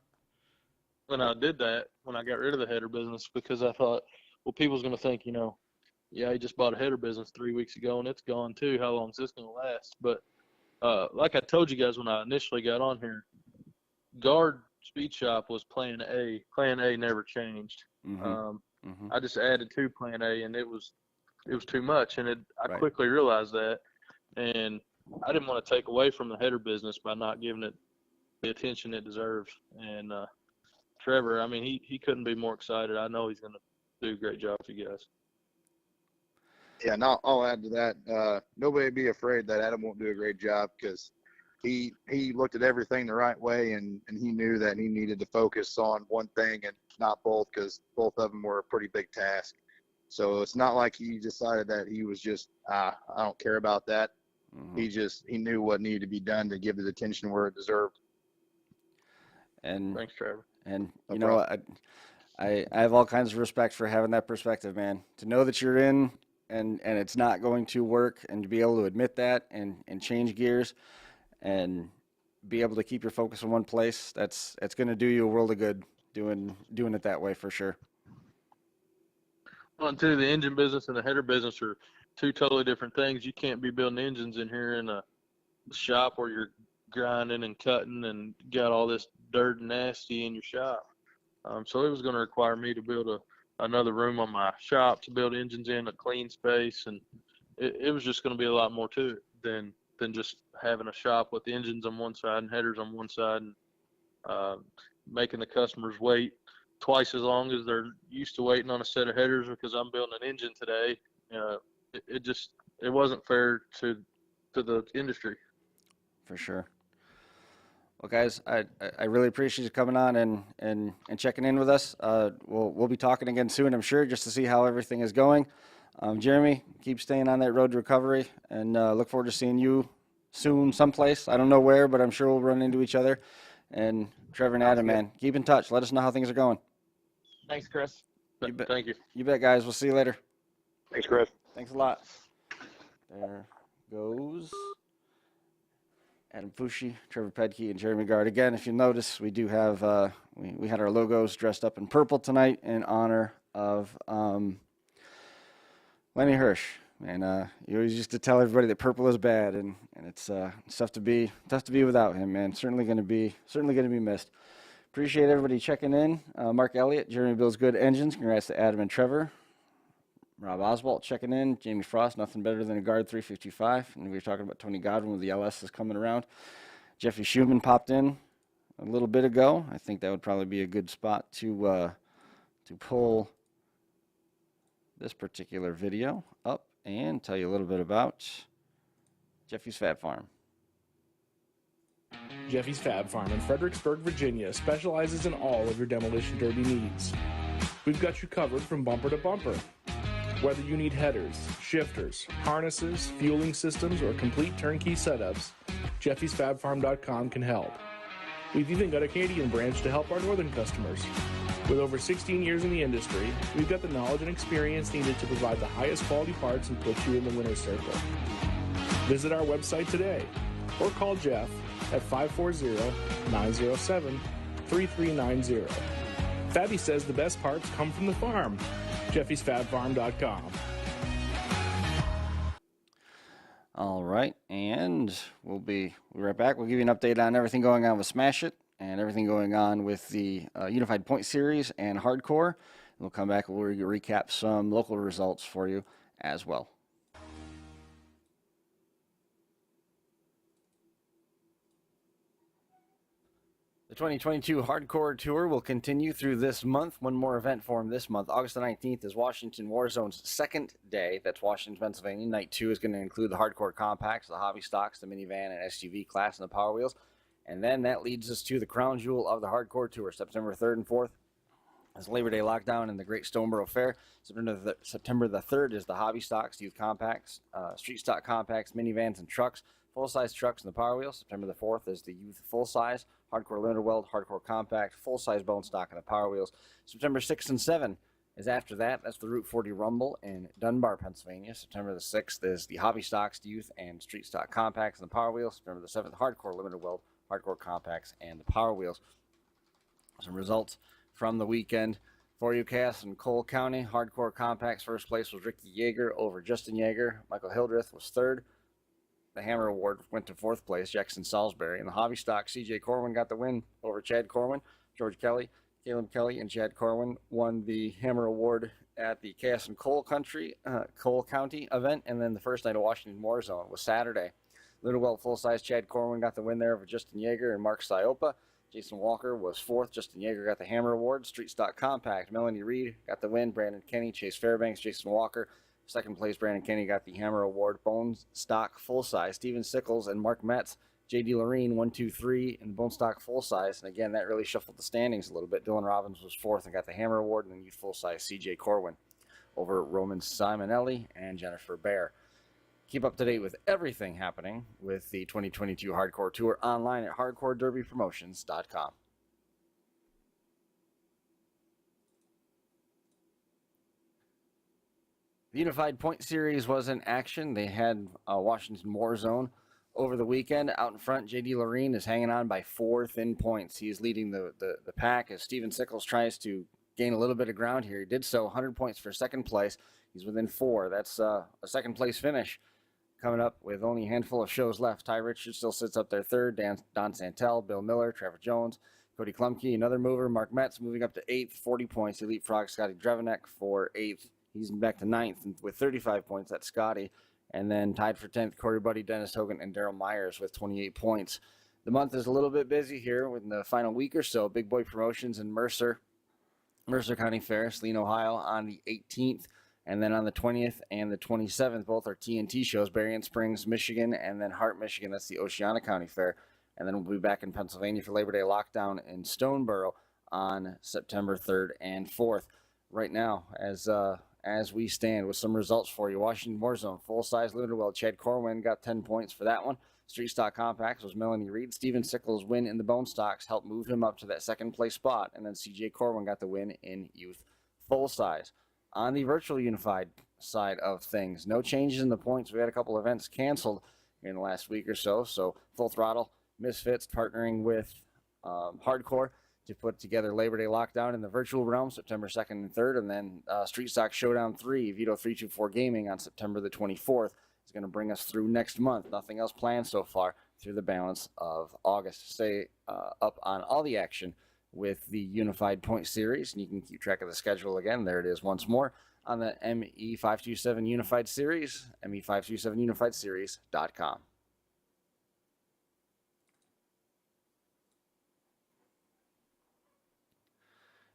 did that, when I got rid of the header business, because I thought, well, people's going to think, yeah, he just bought a header business 3 weeks ago and it's gone too. How long is this going to last? But like I told you guys when I initially got on here, Gard Speed Shop was Plan A. Plan A never changed. I just added to Plan A, and it was too much, and I quickly realized that, and I didn't want to take away from the header business by not giving it the attention it deserves. And Trevor, I mean, he couldn't be more excited. I know he's going to do a great job for you guys. Yeah, and I'll add to that. Nobody be afraid that Adam won't do a great job, because he looked at everything the right way, and he knew that he needed to focus on one thing and not both, because both of them were a pretty big task. So it's not like he decided that he was just, I don't care about that. He knew what needed to be done to give the attention where it deserved. And thanks, Trevor. And I have all kinds of respect for having that perspective, man. To know that you're in and it's not going to work, and to be able to admit that and change gears and be able to keep your focus in one place, it's going to do you a world of good doing it that way, for sure. Well, and too, the engine business and the header business are two totally different things. You can't be building engines in here in a shop where you're grinding and cutting and got all this dirt and nasty in your shop. So it was going to require me to build another room on my shop to build engines in, a clean space, and it was just going to be a lot more to it than just having a shop with the engines on one side and headers on one side, and making the customers wait twice as long as they're used to waiting on a set of headers because I'm building an engine today. It wasn't fair to the industry. For sure. Well, guys, I really appreciate you coming on and checking in with us. We'll be talking again soon, I'm sure, just to see how everything is going. Jeremy, keep staying on that road to recovery, and look forward to seeing you soon someplace. I don't know where, but I'm sure we'll run into each other. And Trevor and Adam, man, keep in touch. Let us know how things are going. Thanks, Chris. Thank you. You bet, guys. We'll see you later. Thanks, Chris. Thanks a lot. There goes Adam Foushee, Trevor Pedtke, and Jeremy Gard. Again, if you notice, we do have we had our logos dressed up in purple tonight in honor of Lenny Hirsch. And you always used to tell everybody that purple is bad, and it's tough to be without him, man. Certainly going to be missed. Appreciate everybody checking in. Mark Elliott, Jeremy Builds Good Engines. Congrats to Adam and Trevor. Rob Oswalt checking in. Jamie Frost, nothing better than a Gard 355. And we were talking about Tony Godwin with the LS is coming around. Jeffy Schumann popped in a little bit ago. I think that would probably be a good spot to pull this particular video up and tell you a little bit about Jeffy's Fab Farm. Jeffy's Fab Farm in Fredericksburg, Virginia specializes in all of your demolition derby needs. We've got you covered from bumper to bumper. Whether you need headers, shifters, harnesses, fueling systems, or complete turnkey setups, Jeffy'sFabFarm.com can help. We've even got a Canadian branch to help our northern customers. With over 16 years in the industry, we've got the knowledge and experience needed to provide the highest quality parts and put you in the winner's circle. Visit our website today or call Jeff at 540-907-3390. Fabby says the best parts come from the farm. Jeffy'sFabFarm.com. All right, and we'll be right back. We'll give you an update on everything going on with Smash It and everything going on with the Unified Point Series and Hardcore. We'll come back and we'll recap some local results for you as well. The 2022 Hardcore Tour will continue through this month. One more event for them this month. August the 19th is Washington Warzone's second day. That's Washington, Pennsylvania. Night 2 is going to include the Hardcore Compacts, the Hobby Stocks, the Minivan and SUV class, and the Power Wheels. And then that leads us to the crown jewel of the Hardcore Tour, September 3rd and 4th. It's Labor Day Lockdown in the Great Stoneboro Fair. September the 3rd is the Hobby Stocks, Youth Compacts, Street Stock Compacts, Minivans, and Trucks. Full-size trucks and the Power Wheels. September the 4th is the Youth Full-Size, Hardcore Limited Weld, Hardcore Compact, Full-Size Bone Stock, and the Power Wheels. September 6th and 7th is after that. That's the Route 40 Rumble in Dunbar, Pennsylvania. September the 6th is the Hobby Stocks, Youth, and Street Stock Compacts, and the Power Wheels. September the 7th, Hardcore Limited Weld, Hardcore Compacts, and the Power Wheels. Some results from the weekend for you, Cass and Cole County. Hardcore Compacts, first place was Ricky Yeager over Justin Yeager. Michael Hildreth was third. The Hammer Award went to fourth place, Jackson Salisbury. In the Hobby Stock, C.J. Corwin got the win over Chad Corwin. George Kelly, Caleb Kelly, and Chad Corwin won the Hammer Award at the Cass and Cole County event. And then the first night of Washington Warzone was Saturday. Little Well full-size Chad Corwin got the win there over Justin Yeager and Mark Siopa. Jason Walker was fourth. Justin Yeager got the Hammer Award. Street Stock Compact, Melanie Reed got the win. Brandon Kenny, Chase Fairbanks, Jason Walker. Second place, Brandon Kenny got the Hammer Award. Bone Stock Full Size, Steven Sickles and Mark Metz. J.D. Lorene, 1, 2, 3 in the Bone Stock Full Size. And again, that really shuffled the standings a little bit. Dylan Robbins was fourth and got the Hammer Award. And then Youth Full Size, C.J. Corwin over Roman Simonelli and Jennifer Bear. Keep up to date with everything happening with the 2022 Hardcore Tour online at hardcorederbypromotions.com. The Unified Point Series was in action. They had Washington Warzone over the weekend. Out in front, J.D. Lorene is hanging on by 4 thin points. He is leading the pack as Steven Sickles tries to gain a little bit of ground here. He did so, 100 points for second place. He's within 4. That's a second place finish coming up with only a handful of shows left. Ty Richards still sits up there third. Don Santel, Bill Miller, Trevor Jones, Cody Klumke, another mover. Mark Metz moving up to 8th, 40 points. He leapfrogs Scotty Drevenek for 8th. He's back to 9th with 35 points. That's Scotty. And then tied for 10th, Corey Buddy, Dennis Hogan, and Daryl Myers with 28 points. The month is a little bit busy here with the final week or so. Big Boy Promotions in Mercer County Fair, Saline, Ohio on the 18th. And then on the 20th and the 27th, both are TNT shows, Berrien Springs, Michigan, and then Hart, Michigan. That's the Oceana County Fair. And then we'll be back in Pennsylvania for Labor Day Lockdown in Stoneboro on September 3rd and 4th. Right now, as we stand with some results for you. Washington Warzone, full-size limited weld. Chad Corwin got 10 points for that one. Street Stock Compacts was Melanie Reed. Steven Sickles' win in the Bone Stocks helped move him up to that second place spot. And then C.J. Corwin got the win in Youth Full-Size. On the virtual unified side of things, no changes in the points. We had a couple events canceled in the last week or so. So Full Throttle, Misfits partnering with Hardcore to put together Labor Day Lockdown in the virtual realm, September 2nd and 3rd, and then Street Stock Showdown 3, Vito 324 Gaming on September the 24th is going to bring us through next month. Nothing else planned so far through the balance of August. Stay up on all the action with the Unified Point Series, and you can keep track of the schedule again. There it is once more on the ME527 Unified Series, ME527UnifiedSeries.com.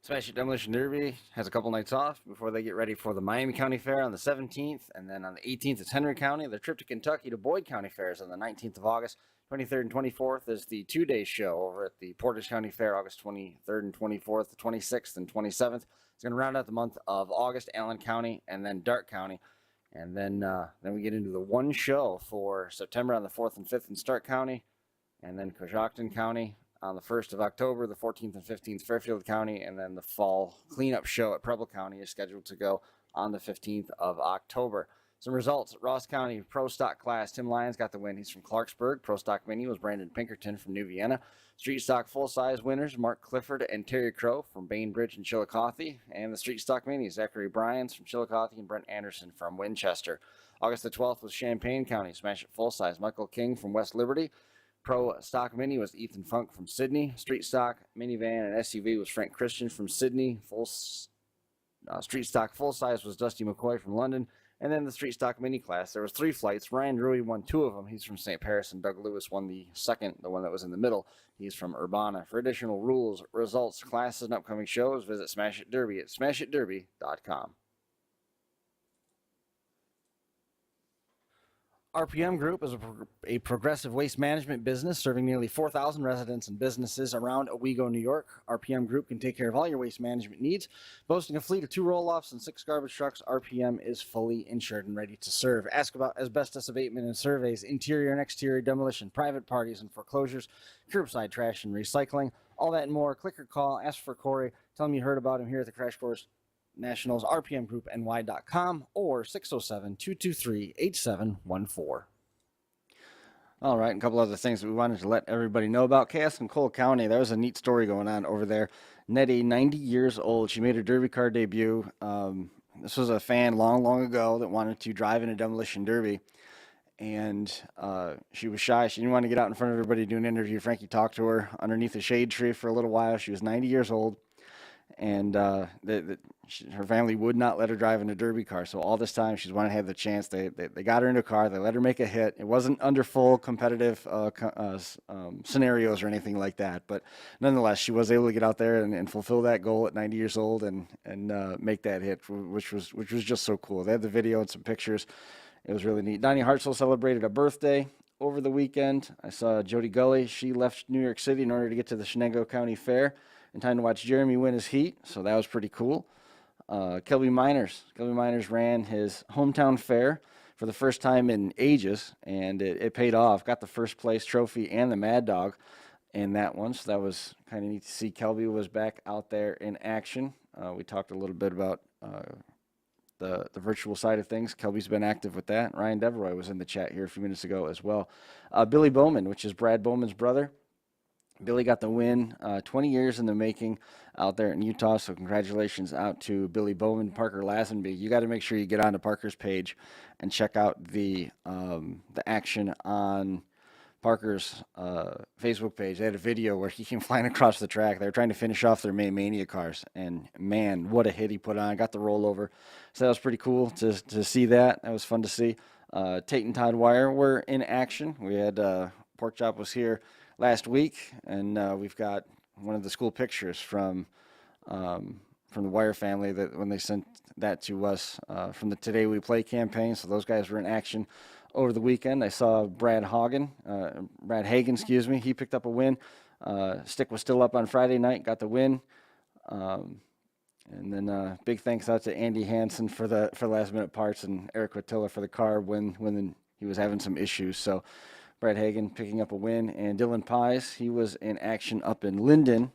Smash It Demolition Derby has a couple nights off before they get ready for the Miami County Fair on the 17th, and then on the 18th it's Henry County. The trip to Kentucky to Boyd County Fair is on the 19th of August. 23rd and 24th is the two-day show over at the Portage County Fair, August 23rd and 24th, the 26th and 27th. It's going to round out the month of August, Allen County, and then Darke County. And then we get into the one show for September on the 4th and 5th in Stark County, and then Coshocton County on the 1st of October, the 14th and 15th, Fairfield County, and then the fall cleanup show at Preble County is scheduled to go on the 15th of October. Some results at Ross County Pro Stock class. Tim Lyons got the win. He's from Clarksburg. Pro Stock Mini was Brandon Pinkerton from New Vienna. Street Stock full-size winners, Mark Clifford and Terry Crow from Bainbridge and Chillicothe. And the Street Stock Mini, Zachary Bryans from Chillicothe and Brent Anderson from Winchester. August the 12th was Champaign County. Smash It full-size. Michael King from West Liberty. Pro Stock Mini was Ethan Funk from Sydney. Street Stock Minivan and SUV was Frank Christian from Sydney. Street Stock full-size was Dusty McCoy from London. And then the Street Stock Mini class, there was 3 flights. Ryan Rui won 2 of them. He's from St. Paris, and Doug Lewis won the second, the one that was in the middle. He's from Urbana. For additional rules, results, classes, and upcoming shows, visit Smash It Derby at smashitderby.com. RPM Group is a progressive waste management business serving nearly 4,000 residents and businesses around Owego, New York. RPM Group can take care of all your waste management needs. Boasting a fleet of 2 roll-offs and 6 garbage trucks, RPM is fully insured and ready to serve. Ask about asbestos abatement and surveys, interior and exterior demolition, private parties and foreclosures, curbside trash and recycling, all that and more. Click or call, ask for Corey, tell him you heard about him here at the Crash Course Nationals, rpmgroupny.com, or 607-223-8714. All right, and a couple other things that we wanted to let everybody know about. Cass and Cole County, there was a neat story going on over there. Nettie, 90 years old, she made her Derby car debut. This was a fan long ago that wanted to drive in a demolition derby, and she was shy. She didn't want to get out in front of everybody to do an interview. Frankie talked to her underneath a shade tree for a little while. She was 90 years old. And her family would not let her drive in a derby car. So all this time, she's wanted to have the chance. They got her in a car. They let her make a hit. It wasn't under full competitive scenarios or anything like that. But nonetheless, she was able to get out there and fulfill that goal at 90 years old and make that hit, which was just so cool. They had the video and some pictures. It was really neat. Donnie Hartzell celebrated a birthday over the weekend. I saw Jody Gully. She left New York City in order to get to the Shenango County Fair in time to watch Jeremy win his heat, so that was pretty cool. Kelby Miners ran his hometown fair for the first time in ages, and it paid off. Got the first place trophy and the Mad Dog in that one, so that was kind of neat to see. Kelby was back out there in action. We talked a little bit about the virtual side of things. Kelby's been active with that. Ryan Deveroy was in the chat here a few minutes ago as well. Billy Bowman, which is Brad Bowman's brother. Billy got the win, 20 years in the making out there in Utah, so congratulations out to Billy Bowman, Parker Lazenby. You got to make sure you get onto Parker's page and check out the action on Parker's Facebook page. They had a video where he came flying across the track. They were trying to finish off their May Mania cars, and man, what a hit he put on. Got the rollover, so that was pretty cool to see that. That was fun to see. Tate and Todd Wire were in action. We had Pork Chop was here last week, and we've got one of the school pictures from the Wire family that when they sent that to us from the Today We Play campaign. So those guys were in action over the weekend. I saw Brad Hagen, he picked up a win. Stick was still up on Friday night, got the win. And then big thanks out to Andy Hansen for last minute parts and Eric Watilla for the car when he was having some issues. So Brad Hagen picking up a win, and Dylan Pies, he was in action up in Linden,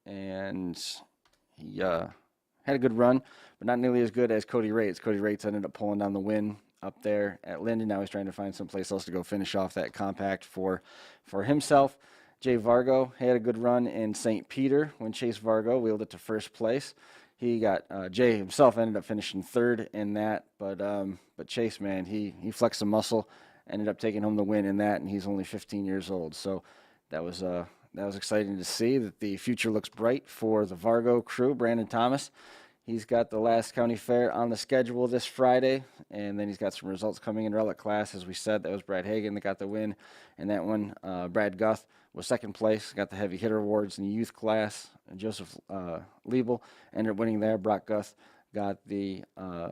and he had a good run, but not nearly as good as Cody Rates. Cody Rates ended up pulling down the win up there at Linden. Now he's trying to find someplace else to go finish off that compact for himself. Jay Vargo had a good run in St. Peter when Chase Vargo wheeled it to first place. He got Jay himself ended up finishing third in that, but Chase, man, he flexed some muscle. Ended up taking home the win in that, and he's only 15 years old. So that was exciting to see that the future looks bright for the Vargo crew. Brandon Thomas, he's got the last county fair on the schedule this Friday, and then he's got some results coming in relic class. As we said, that was Brad Hagen that got the win in that one. Brad Guth was second place, got the heavy hitter awards in the youth class. And Joseph Liebel ended up winning there. Brock Guth got the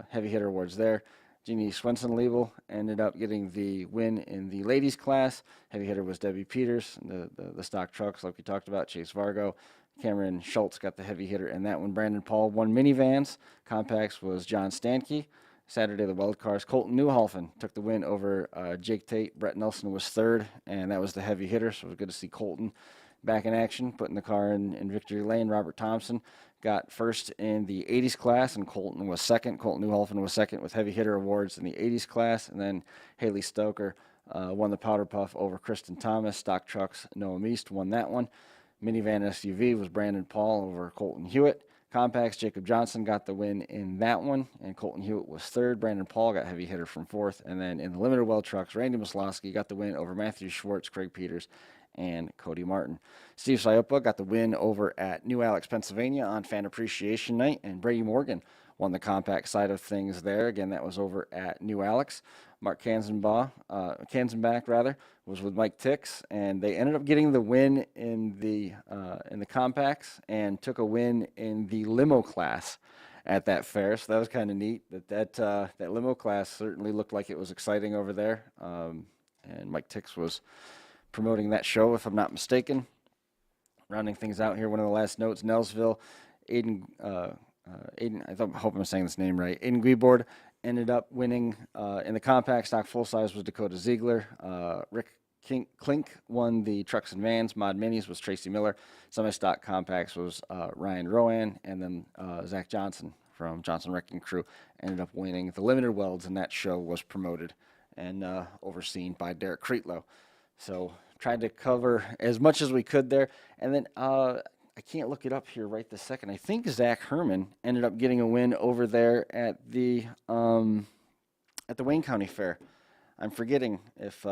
heavy hitter awards there. Jeannie Swenson-Liebel ended up getting the win in the ladies class. Heavy hitter was Debbie Peters, the stock trucks like we talked about, Chase Vargo. Cameron Schultz got the heavy hitter in that one. Brandon Paul won minivans. Compacts was John Stanke. Saturday, the wild cars. Colton Newhofen took the win over Jake Tate. Brett Nelson was third, and that was the heavy hitter, so it was good to see Colton back in action, putting the car in victory lane. Robert Thompson got first in the 80s class, and Colton was second. Colton Newhofen was second with heavy hitter awards in the 80s class, and then Haley Stoker won the Powder Puff over Kristen Thomas. Stock trucks, Noah Meast won that one. Minivan SUV was Brandon Paul over Colton Hewitt. Compacts, Jacob Johnson got the win in that one, and Colton Hewitt was third. Brandon Paul got heavy hitter from fourth. And then in the limited well trucks, Randy Maslowski got the win over Matthew Schwartz, Craig Peters, and Cody Martin. Steve Siopa got the win over at New Alex, Pennsylvania on Fan Appreciation Night, and Brady Morgan won the compact side of things there. Again, that was over at New Alex. Mark Kanzenbach was with Mike Tix, and they ended up getting the win in the compacts and took a win in the limo class at that fair. So that was kind of neat. That limo class certainly looked like it was exciting over there. And Mike Tix was promoting that show, if I'm not mistaken. Rounding things out here, one of the last notes: Nelsville, Aiden. I hope I'm saying this name right. Aiden Guibord ended up winning in the compact. Stock full size was Dakota Ziegler. Rick Klink won the trucks and vans. Mod minis was Tracy Miller. Semi-stock compacts was Ryan Rowan. And then Zach Johnson from Johnson Wrecking Crew ended up winning the limited welds, and that show was promoted and overseen by Derek Creetlow. So tried to cover as much as we could there. And then I can't look it up here right this second. I think Zach Herman ended up getting a win over there at the Wayne County Fair. I'm forgetting if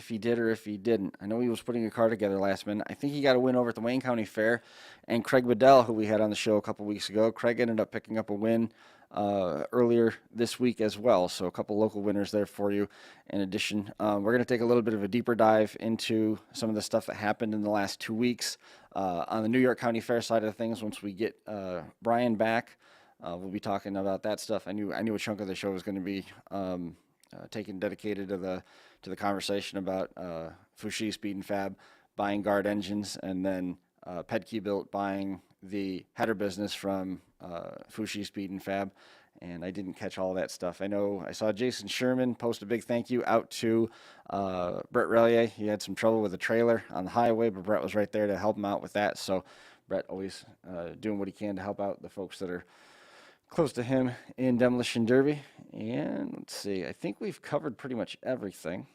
he did or if he didn't. I know he was putting a car together last minute. I think he got a win over at the Wayne County Fair. And Craig Bedell, who we had on the show a couple weeks ago, Craig ended up picking up a win earlier this week as well. So a couple local winners there for you. In addition, we're going to take a little bit of a deeper dive into some of the stuff that happened in the last 2 weeks on the New York County Fair side of things. Once we get Brian back, we'll be talking about that stuff. I knew a chunk of the show was going to be dedicated to the conversation about Foushee Speed and Fab buying Gard engines, and then Pedtke Built buying the header business from Foushee Speed and Fab. And I didn't catch all that stuff. I saw Jason Sherman post a big thank you out to Brett Relier. He had some trouble with a trailer on the highway, but Brett was right there to help him out with that. So Brett always doing what he can to help out the folks that are close to him in Demolition Derby. And let's see, I think we've covered pretty much everything.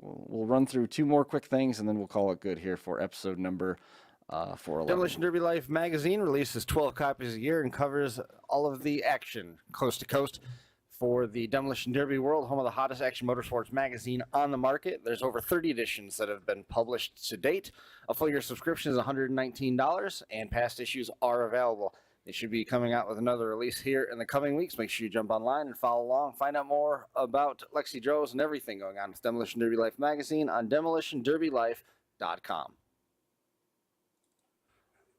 We'll run through 2 more quick things, and then we'll call it good here for episode number 411. Demolition Derby Life magazine releases 12 copies a year and covers all of the action coast to coast for the Demolition Derby world, home of the hottest action motorsports magazine on the market. There's over 30 editions that have been published to date. A full year subscription is $119, and past issues are available. They should be coming out with another release here in the coming weeks. Make sure you jump online and follow along. Find out more about Lexi Droz and everything going on with Demolition Derby Life magazine on demolitionderbylife.com.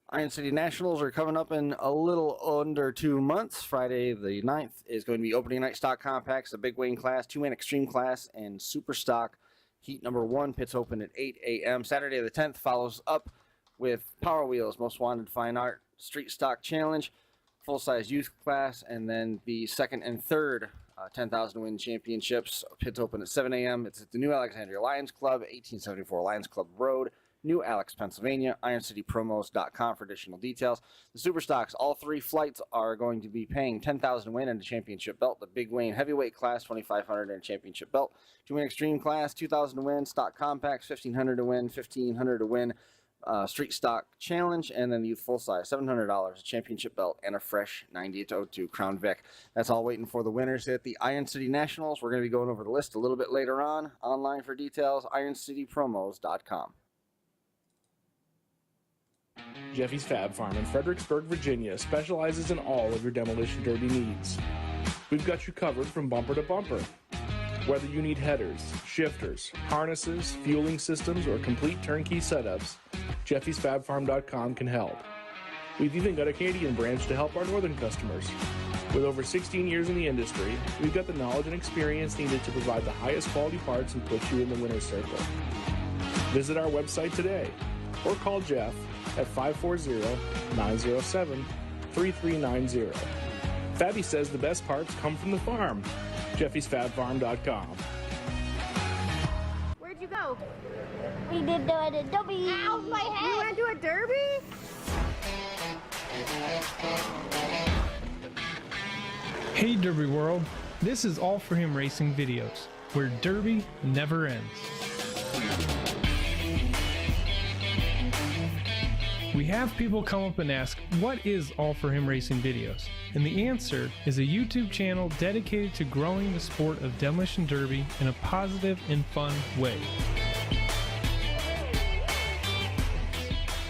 Iron City Nationals are coming up in a little under 2 months. Friday the 9th is going to be opening night stock compacts, the Big Wayne class, 2-man extreme class, and super stock heat number 1. Pits open at 8 a.m. Saturday the 10th follows up with Power Wheels, Most Wanted Fine Art, Street Stock Challenge, full-size youth class, and then the second and third 10,000 win championships. Pits open at 7 a.m. It's at the New Alexandria Lions Club, 1874 Lions Club Road, New Alex, Pennsylvania. IronCityPromos.com for additional details. The Super Stocks, all 3 flights are going to be paying 10,000 to win and a championship belt. The Big Wayne Heavyweight class, 2,500 and a championship belt. 2-man Extreme class, 2,000 to win. Stock Compacts, 1,500 to win. 1,500 to win. Street Stock Challenge, and then the Youth Full Size, $700, a championship belt, and a fresh 9802 Crown Vic. That's all waiting for the winners at the Iron City Nationals. We're going to be going over the list a little bit later on. Online for details, IronCityPromos.com. Jeffy's Fab Farm in Fredericksburg, Virginia specializes in all of your Demolition Derby needs. We've got you covered from bumper to bumper. Whether you need headers, shifters, harnesses, fueling systems, or complete turnkey setups, Jeffy'sFabFarm.com can help. We've even got a Canadian branch to help our northern customers. With over 16 years in the industry, we've got the knowledge and experience needed to provide the highest quality parts and put you in the winner's circle. Visit our website today or call Jeff at 540-907-3390. Fabby says the best parts come from the farm. Jeffy'sFabFarm.com. Where'd you go? We did the derby. Ow, my head! You want to do a derby? Hey Derby World, this is All For Him Racing Videos, where Derby never ends. We have people come up and ask, what is All For Him Racing Videos? And the answer is a YouTube channel dedicated to growing the sport of demolition derby in a positive and fun way.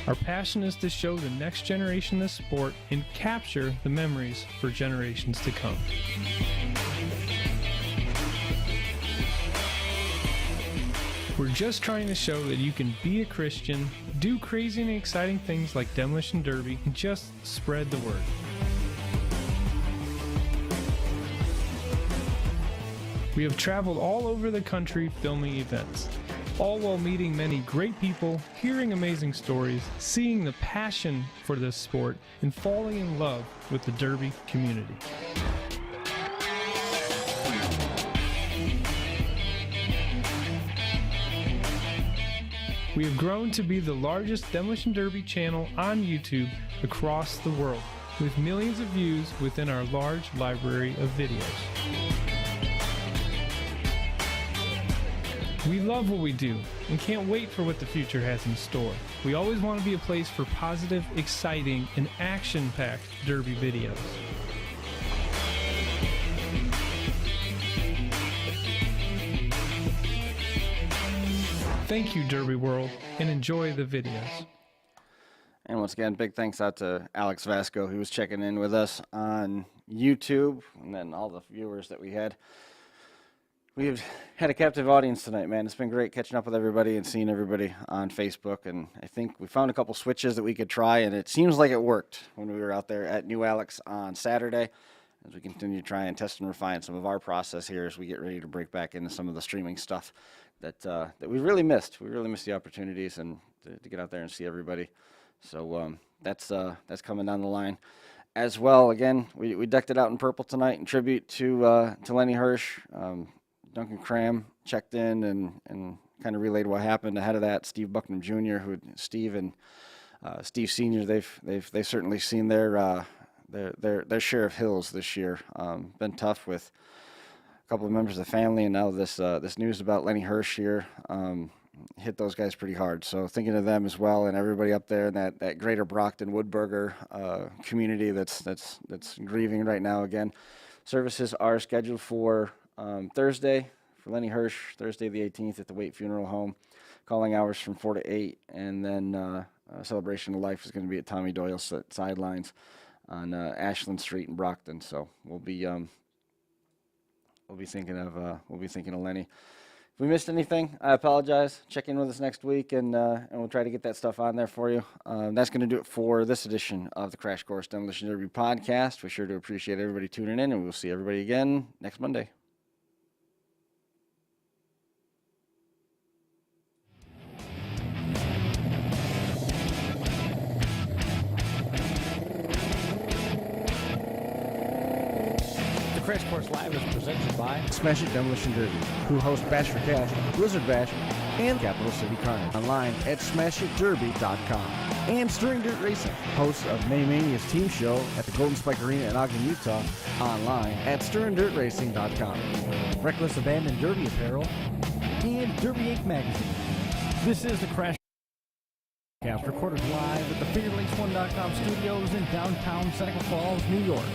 Our passion is to show the next generation the sport and capture the memories for generations to come. We're just trying to show that you can be a Christian, do crazy and exciting things like demolition derby, and just spread the word. We have traveled all over the country filming events, all while meeting many great people, hearing amazing stories, seeing the passion for this sport, and falling in love with the derby community. We have grown to be the largest demolition derby channel on YouTube across the world, with millions of views within our large library of videos. We love what we do and can't wait for what the future has in store. We always want to be a place for positive, exciting, and action-packed derby videos. Thank you, Derby World, and enjoy the videos. And once again, big thanks out to Alex Vasco, who was checking in with us on YouTube, and then all the viewers that we had. We've had a captive audience tonight, man. It's been great catching up with everybody and seeing everybody on Facebook. And I think we found a couple switches that we could try, and it seems like it worked when we were out there at New Alex on Saturday. As we continue to try and test and refine some of our process here as we get ready to break back into some of the streaming stuff that we really missed. We really missed the opportunities and to get out there and see everybody. So that's coming down the line. As well, again, we decked it out in purple tonight in tribute to Lenny Hirsch. Duncan Cram checked in and kind of relayed what happened. Ahead of that, Steve Bucknam Jr., Steve Sr., they've certainly seen their share of hills this year. Been tough with a couple of members of the family, and now this news about Lenny Hirsch here hit those guys pretty hard. So thinking of them as well, and everybody up there in that greater Brockton Woodburger community that's grieving right now. Again, services are scheduled for Thursday for Lenny Hirsch, Thursday the 18th at the Waite Funeral Home. Calling hours from 4 to 8, and then Celebration of Life is going to be at Tommy Doyle's sidelines on Ashland Street in Brockton. So we'll be thinking of Lenny. If we missed anything, I apologize. Check in with us next week, and we'll try to get that stuff on there for you. That's going to do it for this edition of the Crash Course Demolition Derby podcast. We're sure to appreciate everybody tuning in, and we'll see everybody again next Monday. Crash Course Live is presented by Smash It Demolition Derby, who host Bash for Cash, Blizzard Bash, and Capital City Carnage. Online at smashitderby.com. And Stirring Dirt Racing, host of May Mania's team show at the Golden Spike Arena in Ogden, Utah. Online at stirringdirtracing.com. Reckless Abandon Derby Apparel, and Derby Inc. Magazine. This is the Crash Course, recorded live at the FingerLakes1.com studios in downtown Seneca Falls, New York.